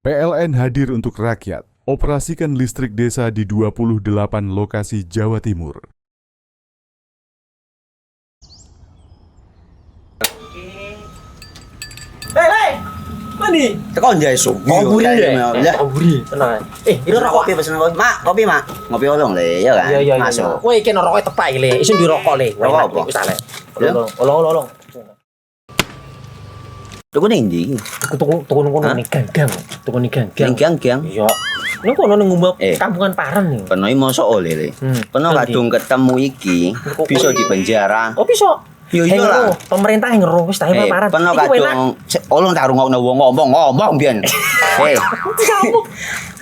PLN hadir untuk rakyat, operasikan listrik desa di 28 lokasi Jawa Timur. Hei, mandi. Tekan jaya subuh. Komburi Ya. Komburi. Tenang. Ini rokok kopi pesen kopi. Mak, kopi, Mak. Ngopi olong le, ya kan? Iya. Masuk. Woi, iki rokoknya tepak le. Isin dirokok le. Rokok apa? Wis ale. Ya. Olong. Tuku ning ndi? Tuku ngono ning gang. Tuku ning gang. Ning gang. Iya. Ning kono ning ngumba kampungan Paren nih. Kena mosok oleh le. Kena kadung ketemu iki bisa dipenjara. Oh, bisa. Yo iya lah. Pemerintah yang ngeru wis ta Paren. Kena kadung olong tak rungokno wong ngomong biyen.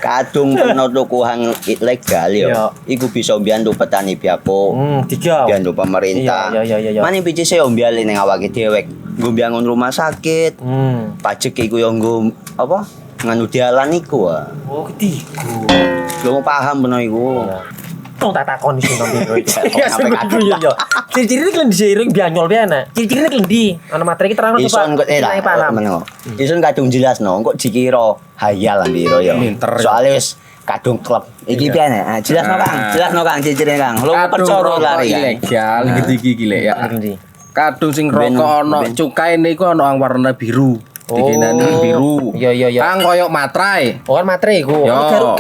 Kadung kena tuku hang ilegal yo. Iku bisa mbiyantu petani biako. Mbiyantu pemerintah. Iya. Mane picise yo mbiale ning awake dhewek. Nggo mbiangun rumah sakit. Pajak iku yo nggo apa? Nganu dalan iku. Oh, ketiku. Lu paham beno iku. Tong tak takon sing nang biro iki. Iya. Ciri-ciri iki diseiring bianyol piye Ciri-ciri iki ndi? Ana materi iki terang coba. Ison kok meneng. Ison kadung jelasno, kok dikira hayal biro yo. Soale wis kadung klub. Iki piye nek? Jelasno Kang ciri-cirine Kang. Lu percaya lari ilegal iki lek ya. Kadung sing rokok ana cukaine iku ana warna biru. Dikenani biru. Iya. Kang koyo materai. Oh, kan materai iku.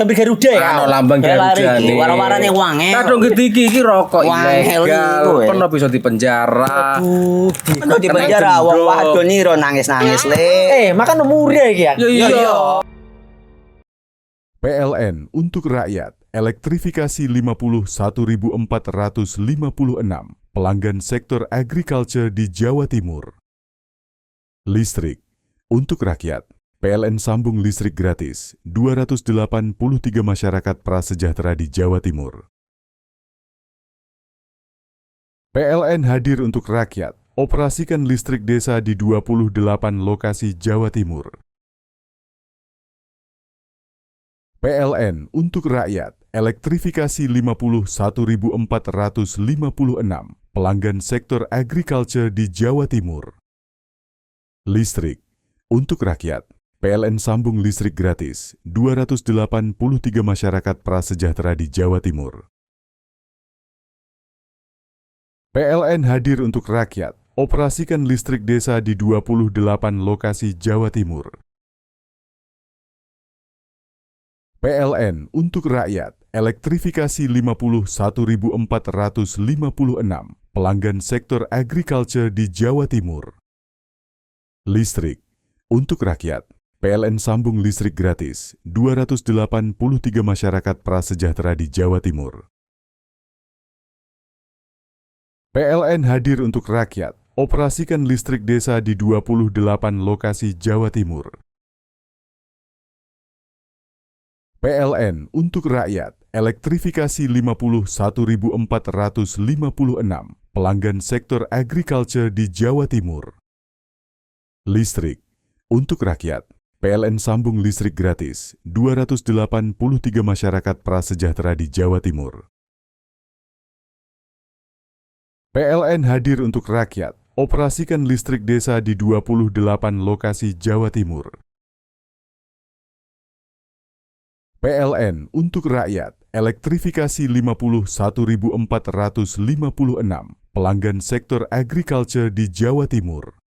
Gambar Garuda ya. Ana lambang Garuda. Warna-warnane wange. Kadung gede iki rokok ilegal. Pernah bisa dipenjara. Pernah dipenjara wong wadon iro nangis-nangis le. Makan murah iki ya. Iya. PLN untuk rakyat, elektrifikasi 51.456 pelanggan sektor agriculture di Jawa Timur. Listrik untuk rakyat, PLN sambung listrik gratis 283 masyarakat prasejahtera di Jawa Timur. PLN hadir untuk rakyat, operasikan listrik desa di 28 lokasi Jawa Timur. PLN untuk rakyat, elektrifikasi 51.456 pelanggan sektor agriculture di Jawa Timur. Listrik untuk rakyat, PLN sambung listrik gratis 283 masyarakat prasejahtera di Jawa Timur. PLN hadir untuk rakyat, operasikan listrik desa di 28 lokasi Jawa Timur. PLN untuk rakyat, elektrifikasi 51.456 pelanggan sektor agriculture di Jawa Timur. Listrik untuk rakyat, PLN sambung listrik gratis 283 masyarakat prasejahtera di Jawa Timur. PLN hadir untuk rakyat, operasikan listrik desa di 28 lokasi Jawa Timur. PLN untuk rakyat, elektrifikasi 51.456 pelanggan sektor agriculture di Jawa Timur. Listrik untuk rakyat, PLN sambung listrik gratis 283 masyarakat prasejahtera di Jawa Timur. PLN hadir untuk rakyat, operasikan listrik desa di 28 lokasi Jawa Timur. PLN untuk rakyat, elektrifikasi 51.456 pelanggan sektor agriculture di Jawa Timur.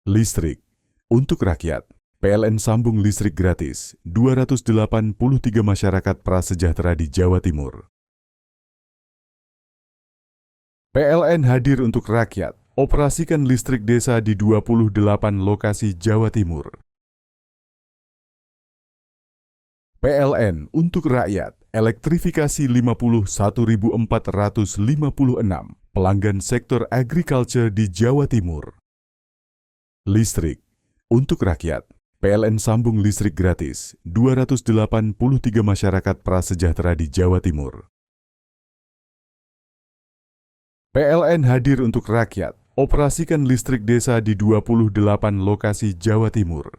Listrik untuk rakyat, PLN sambung listrik gratis 283 masyarakat prasejahtera di Jawa Timur. PLN hadir untuk rakyat, operasikan listrik desa di 28 lokasi Jawa Timur. PLN untuk rakyat, elektrifikasi 51.456 pelanggan sektor agriculture di Jawa Timur. Listrik untuk rakyat, PLN sambung listrik gratis 283 masyarakat prasejahtera di Jawa Timur. PLN hadir untuk rakyat, operasikan listrik desa di 28 lokasi Jawa Timur.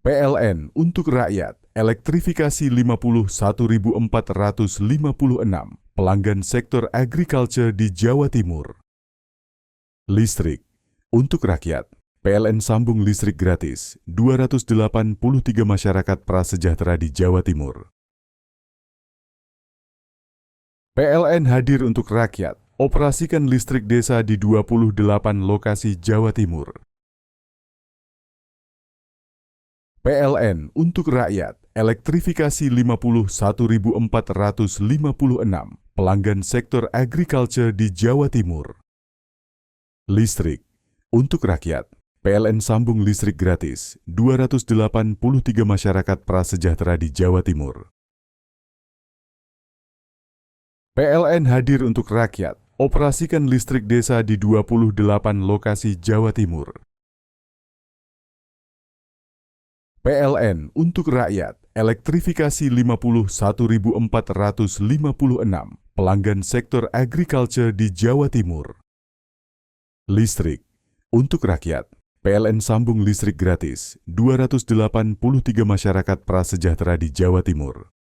PLN untuk rakyat, elektrifikasi 51.456 pelanggan sektor agriculture di Jawa Timur. Listrik untuk rakyat, PLN sambung listrik gratis 283 masyarakat prasejahtera di Jawa Timur. PLN hadir untuk rakyat, operasikan listrik desa di 28 lokasi Jawa Timur. PLN untuk rakyat, elektrifikasi 51.456 pelanggan sektor agriculture di Jawa Timur. Listrik untuk rakyat, PLN sambung listrik gratis 283 masyarakat prasejahtera di Jawa Timur. PLN hadir untuk rakyat, operasikan listrik desa di 28 lokasi Jawa Timur. PLN untuk rakyat, elektrifikasi 51.456 pelanggan sektor agriculture di Jawa Timur. Listrik untuk rakyat, PLN sambung listrik gratis 283 masyarakat prasejahtera di Jawa Timur.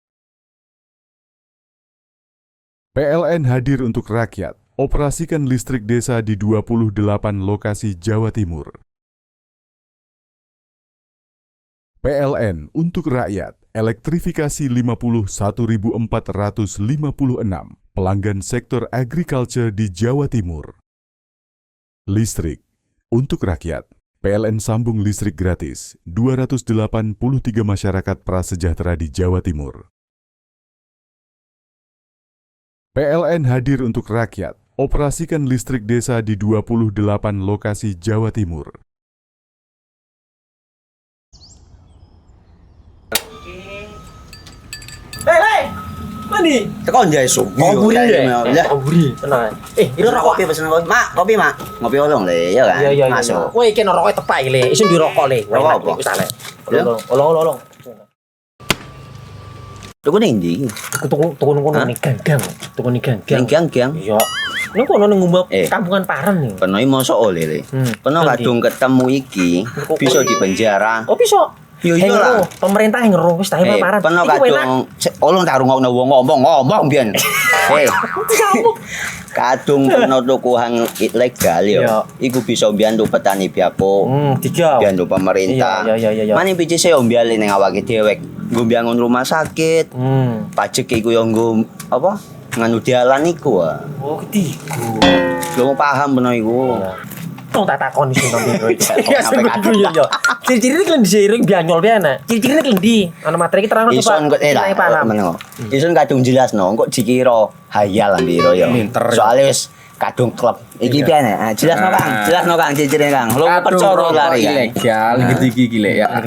PLN hadir untuk rakyat, operasikan listrik desa di 28 lokasi Jawa Timur. PLN untuk rakyat, elektrifikasi 51.456 pelanggan sektor agriculture di Jawa Timur. Listrik untuk rakyat, PLN sambung listrik gratis 283 masyarakat prasejahtera di Jawa Timur. PLN hadir untuk rakyat, operasikan listrik desa di 28 lokasi Jawa Timur. Mandi. Tekan jaya su. Koburi ya. Koburi. Tenang. Ini rokok. Kopi pesen kopi. Mak, kopi mak. Ngopi olong le, ya kan? Iya. Masuk. Kowe iki rokoknya tepak iki le. Isin dirokok le. Rokok apa? Wis ale. Olong. Tuku ning ndi? Tuku ning ganggang. Tuku ning ganggang. Ning ganggang. Iya. Ning kono ning ngumba kampungan Paren nih. Kena mosok oleh le. Kena kadung ketemu iki bisa dipenjara. Oh bisa. Yo iya lah. Pemerintah yang ngeruh wis tahe Paren. Kena kadung olong tak rungokno wong ngomong biyen. Kadung kena tuku hang ilegal ya. Iku bisa mbiyantu petani biapo. Mbiyantu pemerintah. Iya. Mane picise yo mbiale ning awake dhewe. Nggo mbiangun rumah sakit. Pajak iku yo nggo apa? Nganu dalan iku. Oh, ketiku. Lu paham bener iku. Tong tak takon sing nang biro iki. Ya yo. Ciri-ciri iki diseiring bianyol piye Ciri-cirine iki ndi? Ana materi iki terang Ison kok paham. Ison kadung jelasno, kok dikira hayal nang biro yo. Soale wis kadung klub. Iki piye jelasno Kang, ciri-cirine Kang. Lu percaya lari ilegal iki lek ya.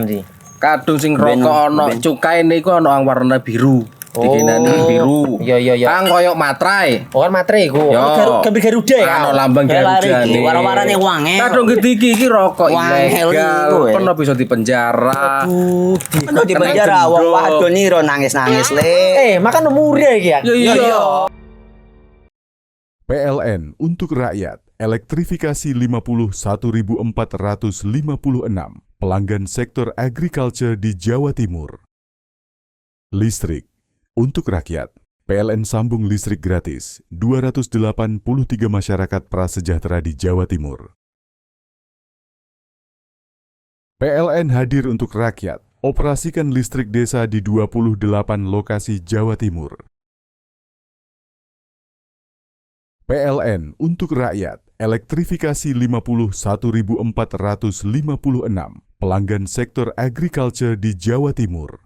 Kadung sing rokok ana cukaine iku ana warna biru. Dikenani biru. Iya. Kang koyo matrai. Oh kan matrai iku. Gambar Garuda ya. Ana lambang Garuda. Warna-warnane wange. Kadung gede iki rokok ilegal. Pernah bisa dipenjara. Aduh, pernah dipenjara wong wadon iro nangis-nangis le. Makan umur iki ya. Iya. PLN untuk rakyat, elektrifikasi 51.456 pelanggan sektor agriculture di Jawa Timur. Listrik untuk rakyat, PLN sambung listrik gratis 283 masyarakat prasejahtera di Jawa Timur. PLN hadir untuk rakyat, operasikan listrik desa di 28 lokasi Jawa Timur. PLN untuk rakyat, elektrifikasi 51.456 pelanggan sektor agriculture di Jawa Timur.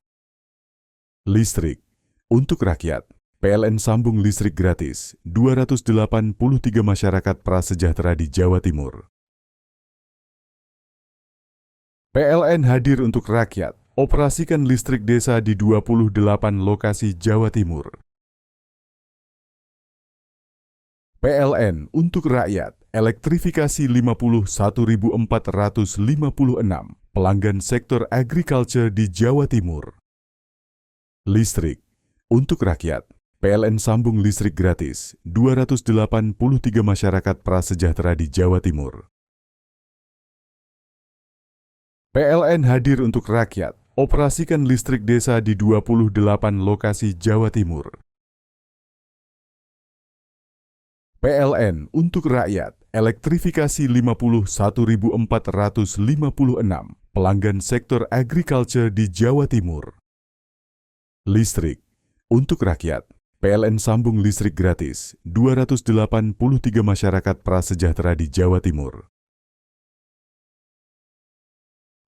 Listrik untuk rakyat, PLN sambung listrik gratis 283 masyarakat prasejahtera di Jawa Timur. PLN hadir untuk rakyat, operasikan listrik desa di 28 lokasi Jawa Timur. PLN untuk rakyat, elektrifikasi 51.456 pelanggan sektor agriculture di Jawa Timur. Listrik untuk rakyat, PLN sambung listrik gratis 283 masyarakat prasejahtera di Jawa Timur. PLN hadir untuk rakyat, operasikan listrik desa di 28 lokasi Jawa Timur. PLN untuk rakyat, elektrifikasi 51.456 pelanggan sektor agriculture di Jawa Timur. Listrik untuk rakyat, PLN sambung listrik gratis 283 masyarakat prasejahtera di Jawa Timur.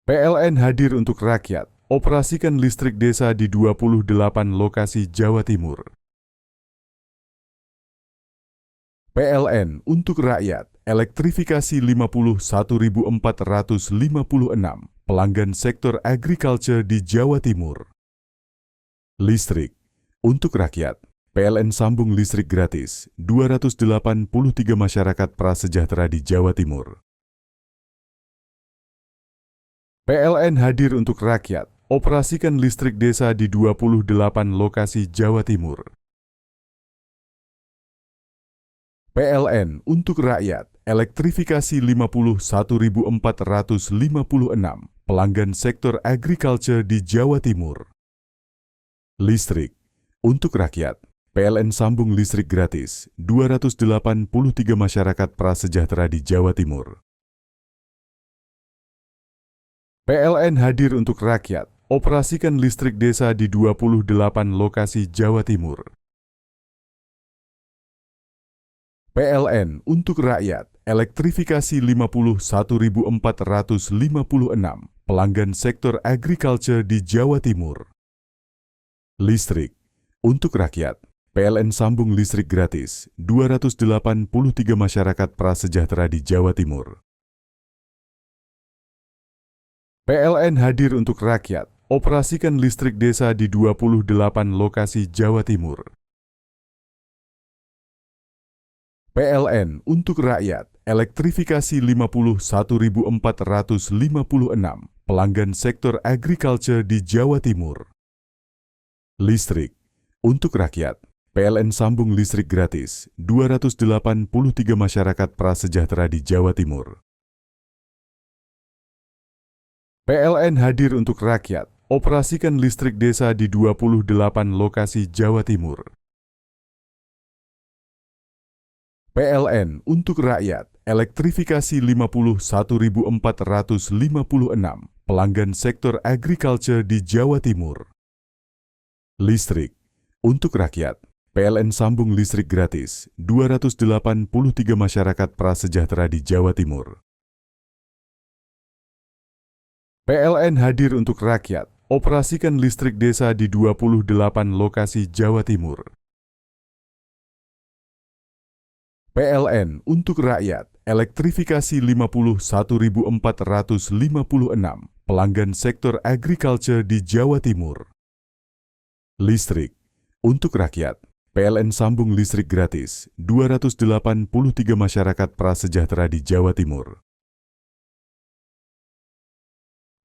PLN hadir untuk rakyat, operasikan listrik desa di 28 lokasi Jawa Timur. PLN untuk rakyat, elektrifikasi 51.456 pelanggan sektor agriculture di Jawa Timur. Listrik untuk rakyat, PLN sambung listrik gratis 283 masyarakat prasejahtera di Jawa Timur. PLN hadir untuk rakyat, operasikan listrik desa di 28 lokasi Jawa Timur. PLN untuk rakyat, elektrifikasi 51.456 pelanggan sektor agriculture di Jawa Timur. Listrik untuk rakyat, PLN sambung listrik gratis 283 masyarakat prasejahtera di Jawa Timur. PLN hadir untuk rakyat, operasikan listrik desa di 28 lokasi Jawa Timur. PLN untuk rakyat, elektrifikasi 51.456 pelanggan sektor agriculture di Jawa Timur. Listrik untuk rakyat, PLN sambung listrik gratis 283 masyarakat prasejahtera di Jawa Timur. PLN hadir untuk rakyat, operasikan listrik desa di 28 lokasi Jawa Timur. PLN untuk rakyat, elektrifikasi 51.456 pelanggan sektor agriculture di Jawa Timur. Listrik untuk rakyat, PLN sambung listrik gratis 283 masyarakat prasejahtera di Jawa Timur. PLN hadir untuk rakyat, operasikan listrik desa di 28 lokasi Jawa Timur. PLN untuk rakyat, elektrifikasi 51.456 pelanggan sektor agriculture di Jawa Timur. Listrik untuk rakyat, PLN sambung listrik gratis 283 masyarakat prasejahtera di Jawa Timur. PLN hadir untuk rakyat, operasikan listrik desa di 28 lokasi Jawa Timur. PLN untuk rakyat, elektrifikasi 51.456 pelanggan sektor agriculture di Jawa Timur. Listrik untuk rakyat, PLN sambung listrik gratis 283 masyarakat prasejahtera di Jawa Timur.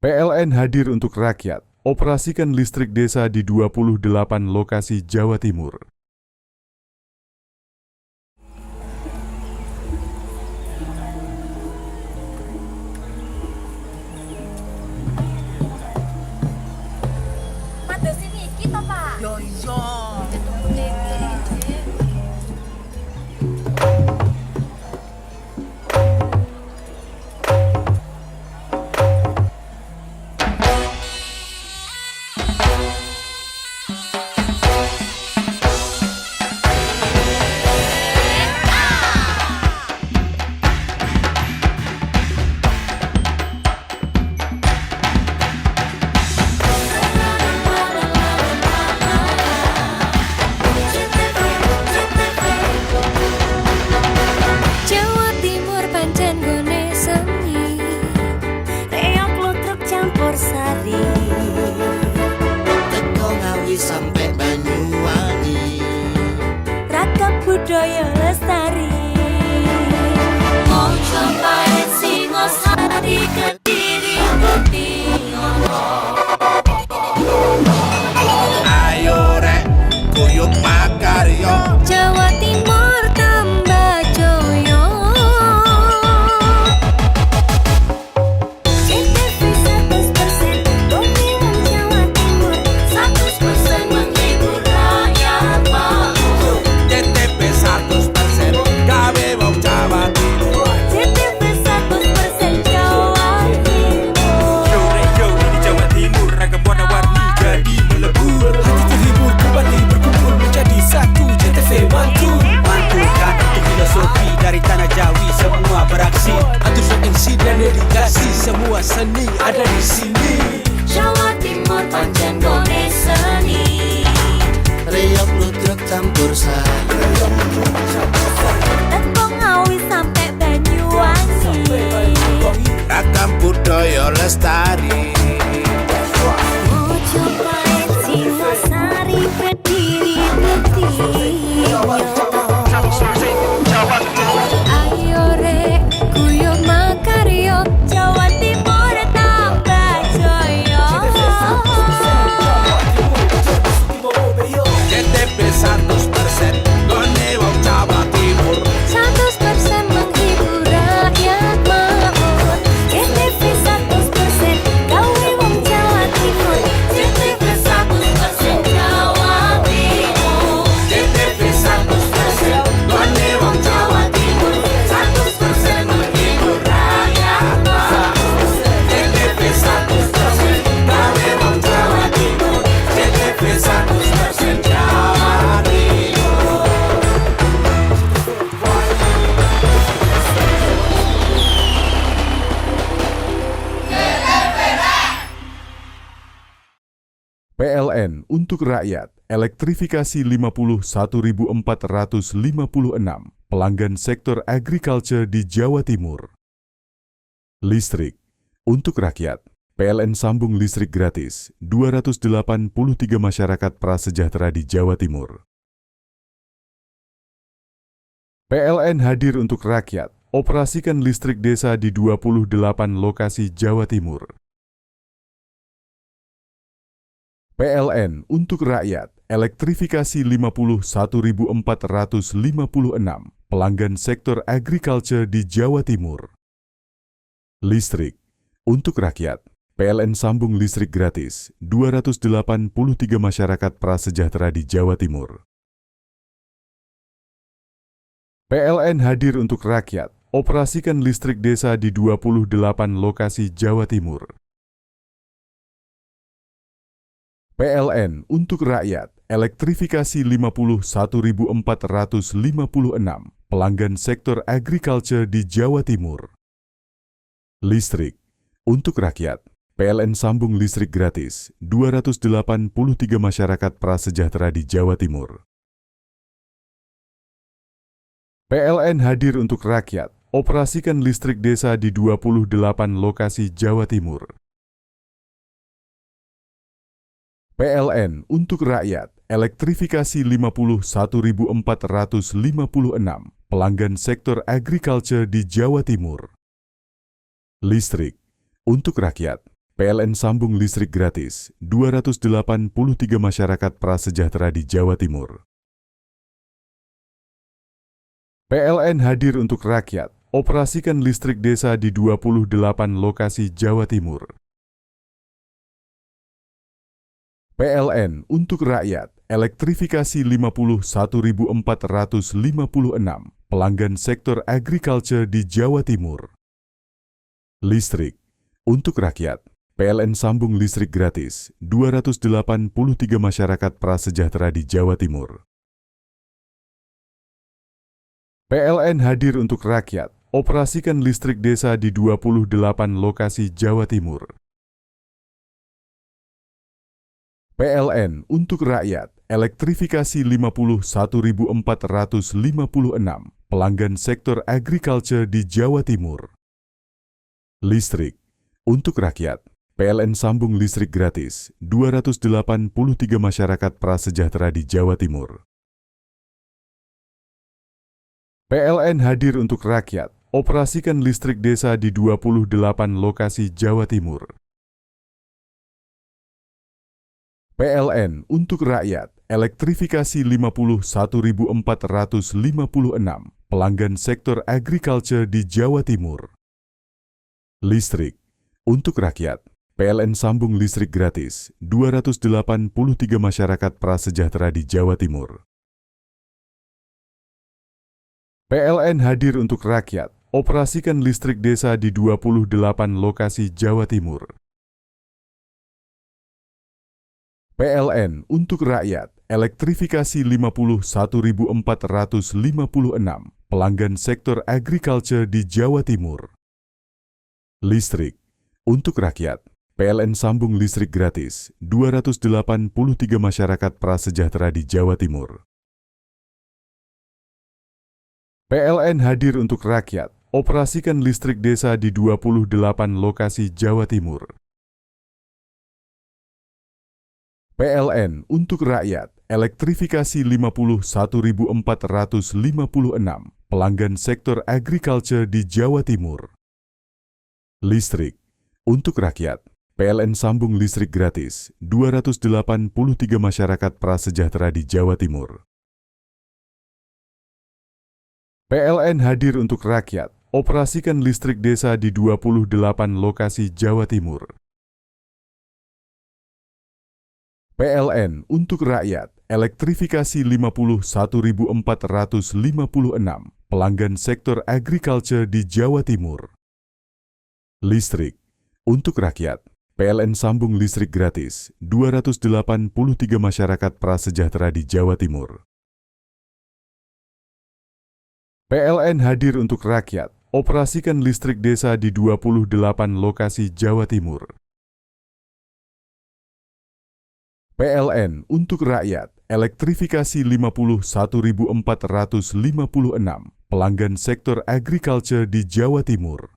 PLN hadir untuk rakyat, operasikan listrik desa di 28 lokasi Jawa Timur. budaya lestari. Mojo paling singos hati Kediri bukti Ayo rek kuyuk makaryo Jawa Timur tambah joyo. CTV 100% Bumi Jawa Timur 100% menghibur rakyat makmur. CTV 100% gawe wong Jawa Timur. CTV 100% Jawa Timur. Yo seni ada di sini. Jawa Timur pancen gone seni. Riok ludruk campur sari. Tembung Ngawi sampai Banyuwangi. Ragam budaya lestari. Mojopahit Singosari berdiri berdiri. Ayo rek guyo makaryo Jawa Timur tambah jaya. JTP 100% gone wong Jawa Timur. 100% menghibur rakyat makmur. JTP 100% gawe wong Jawa Timur. JTP 100% Jawa Timur. JTP 100% gone wong Jawa Timur. 100% menghibur rakyat makmur. JTP 100% gawe wong Jawa Timur. JTP 100% Jawa Timur. PLN untuk rakyat, elektrifikasi 51.456 pelanggan sektor agriculture di Jawa Timur. Listrik untuk rakyat, PLN sambung listrik gratis 283 masyarakat prasejahtera di Jawa Timur. PLN hadir untuk rakyat, operasikan listrik desa di 28 lokasi Jawa Timur. PLN untuk rakyat, elektrifikasi 51.456 pelanggan sektor agriculture di Jawa Timur. Listrik untuk rakyat, PLN sambung listrik gratis 283 masyarakat prasejahtera di Jawa Timur. PLN hadir untuk rakyat, operasikan listrik desa di 28 lokasi Jawa Timur. PLN untuk rakyat, elektrifikasi 51.456 pelanggan sektor agriculture di Jawa Timur. Listrik untuk rakyat, PLN sambung listrik gratis 283 masyarakat prasejahtera di Jawa Timur. PLN hadir untuk rakyat, operasikan listrik desa di 28 lokasi Jawa Timur. PLN untuk rakyat, elektrifikasi 51.456 pelanggan sektor agriculture di Jawa Timur. Listrik untuk rakyat, PLN sambung listrik gratis 283 masyarakat prasejahtera di Jawa Timur. PLN hadir untuk rakyat, operasikan listrik desa di 28 lokasi Jawa Timur. PLN untuk rakyat, elektrifikasi 51.456 pelanggan sektor agriculture di Jawa Timur. Listrik untuk rakyat, PLN sambung listrik gratis 283 masyarakat prasejahtera di Jawa Timur. PLN hadir untuk rakyat, operasikan listrik desa di 28 lokasi Jawa Timur. PLN untuk rakyat, elektrifikasi 51.456 pelanggan sektor agriculture di Jawa Timur. Listrik untuk rakyat, PLN sambung listrik gratis 283 masyarakat prasejahtera di Jawa Timur. PLN hadir untuk rakyat, operasikan listrik desa di 28 lokasi Jawa Timur. PLN untuk rakyat, elektrifikasi 51.456 pelanggan sektor agriculture di Jawa Timur. Listrik untuk rakyat, PLN sambung listrik gratis 283 masyarakat prasejahtera di Jawa Timur. PLN hadir untuk rakyat, operasikan listrik desa di 28 lokasi Jawa Timur. PLN untuk rakyat, elektrifikasi 51.456 pelanggan sektor agriculture di Jawa Timur. Listrik untuk rakyat. PLN sambung listrik gratis 283 masyarakat prasejahtera di Jawa Timur. PLN hadir untuk rakyat, operasikan listrik desa di 28 lokasi Jawa Timur. PLN untuk rakyat, elektrifikasi 51.456 pelanggan sektor agriculture di Jawa Timur. Listrik untuk rakyat, PLN sambung listrik gratis 283 masyarakat prasejahtera di Jawa Timur. PLN hadir untuk rakyat, operasikan listrik desa di 28 lokasi Jawa Timur. PLN untuk rakyat, elektrifikasi 51.456 pelanggan sektor agriculture di Jawa Timur. Listrik untuk rakyat, PLN sambung listrik gratis 283 masyarakat prasejahtera di Jawa Timur. PLN hadir untuk rakyat, operasikan listrik desa di 28 lokasi Jawa Timur. PLN untuk rakyat, elektrifikasi 51.456 pelanggan sektor agriculture di Jawa Timur.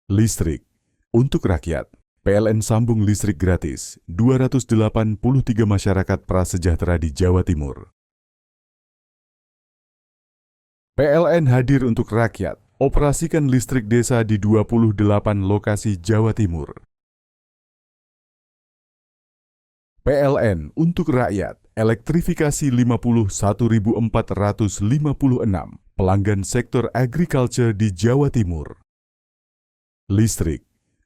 Listrik untuk rakyat, PLN sambung listrik gratis 283 masyarakat prasejahtera di Jawa Timur. PLN hadir untuk rakyat, operasikan listrik desa di 28 lokasi Jawa Timur. PLN untuk rakyat, elektrifikasi 51.456 pelanggan sektor agriculture di Jawa Timur. Listrik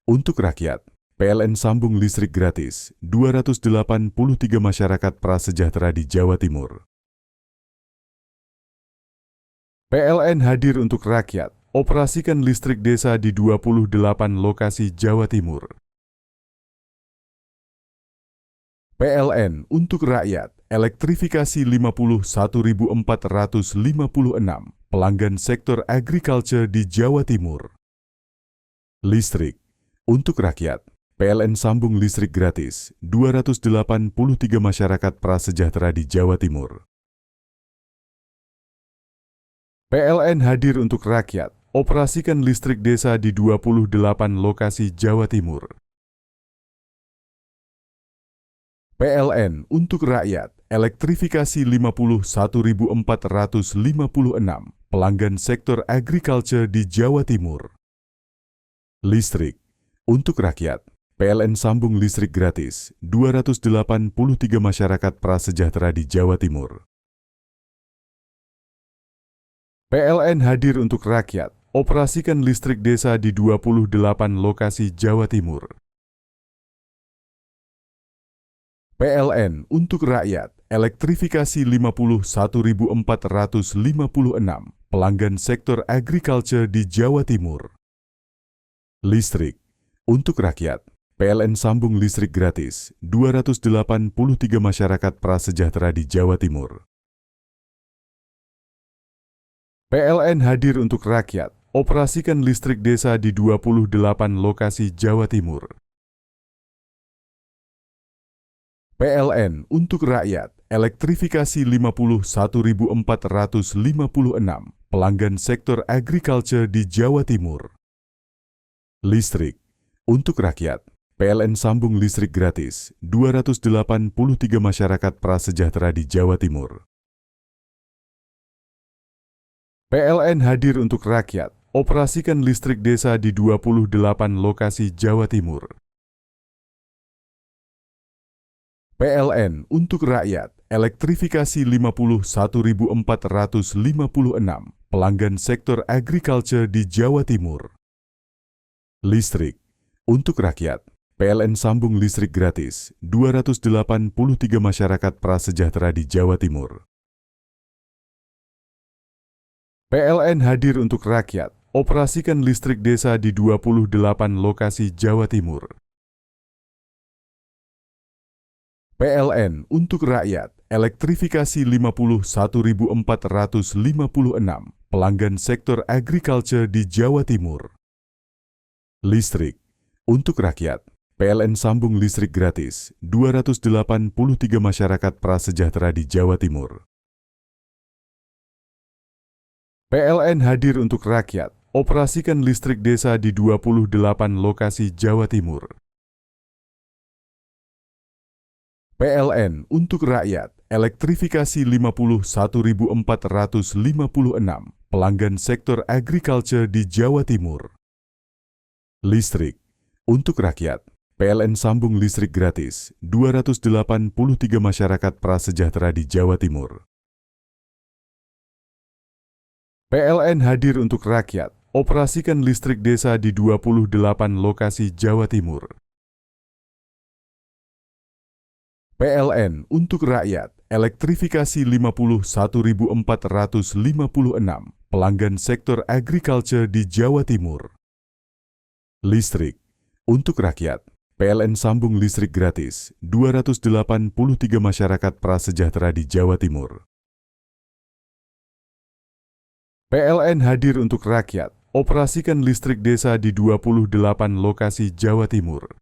untuk rakyat, PLN sambung listrik gratis 283 masyarakat prasejahtera di Jawa Timur. PLN hadir untuk rakyat, operasikan listrik desa di 28 lokasi Jawa Timur. PLN untuk rakyat, elektrifikasi 51.456 pelanggan sektor agriculture di Jawa Timur. Listrik untuk rakyat, PLN sambung listrik gratis 283 masyarakat prasejahtera di Jawa Timur. PLN hadir untuk rakyat, operasikan listrik desa di 28 lokasi Jawa Timur. PLN untuk rakyat, elektrifikasi 51.456 pelanggan sektor agriculture di Jawa Timur. Listrik untuk rakyat, PLN sambung listrik gratis 283 masyarakat prasejahtera di Jawa Timur. PLN hadir untuk rakyat, operasikan listrik desa di 28 lokasi Jawa Timur. PLN untuk rakyat, elektrifikasi 51.456 pelanggan sektor agriculture di Jawa Timur. Listrik untuk rakyat, PLN sambung listrik gratis 283 masyarakat prasejahtera di Jawa Timur. PLN hadir untuk rakyat, operasikan listrik desa di 28 lokasi Jawa Timur. PLN untuk rakyat, elektrifikasi 51.456 pelanggan sektor agriculture di Jawa Timur. Listrik untuk rakyat, PLN sambung listrik gratis 283 masyarakat prasejahtera di Jawa Timur. PLN hadir untuk rakyat, operasikan listrik desa di 28 lokasi Jawa Timur. PLN untuk rakyat, elektrifikasi 51.456 pelanggan sektor agriculture di Jawa Timur. Listrik untuk rakyat, PLN sambung listrik gratis 283 masyarakat prasejahtera di Jawa Timur. PLN hadir untuk rakyat, operasikan listrik desa di 28 lokasi Jawa Timur. PLN untuk rakyat, elektrifikasi 51.456 pelanggan sektor agriculture di Jawa Timur. Listrik Untuk rakyat, PLN sambung listrik gratis 283 masyarakat prasejahtera di Jawa Timur. PLN hadir untuk rakyat, operasikan listrik desa di 28 lokasi Jawa Timur. PLN untuk rakyat, elektrifikasi 51.456 pelanggan sektor agriculture di Jawa Timur. Listrik untuk rakyat, PLN sambung listrik gratis 283 masyarakat prasejahtera di Jawa Timur. PLN hadir untuk rakyat, operasikan listrik desa di 28 lokasi Jawa Timur. PLN untuk rakyat, elektrifikasi 51.456 pelanggan sektor agriculture di Jawa Timur. Listrik untuk rakyat, PLN sambung listrik gratis 283 masyarakat prasejahtera di Jawa Timur. PLN hadir untuk rakyat, operasikan listrik desa di 28 lokasi Jawa Timur.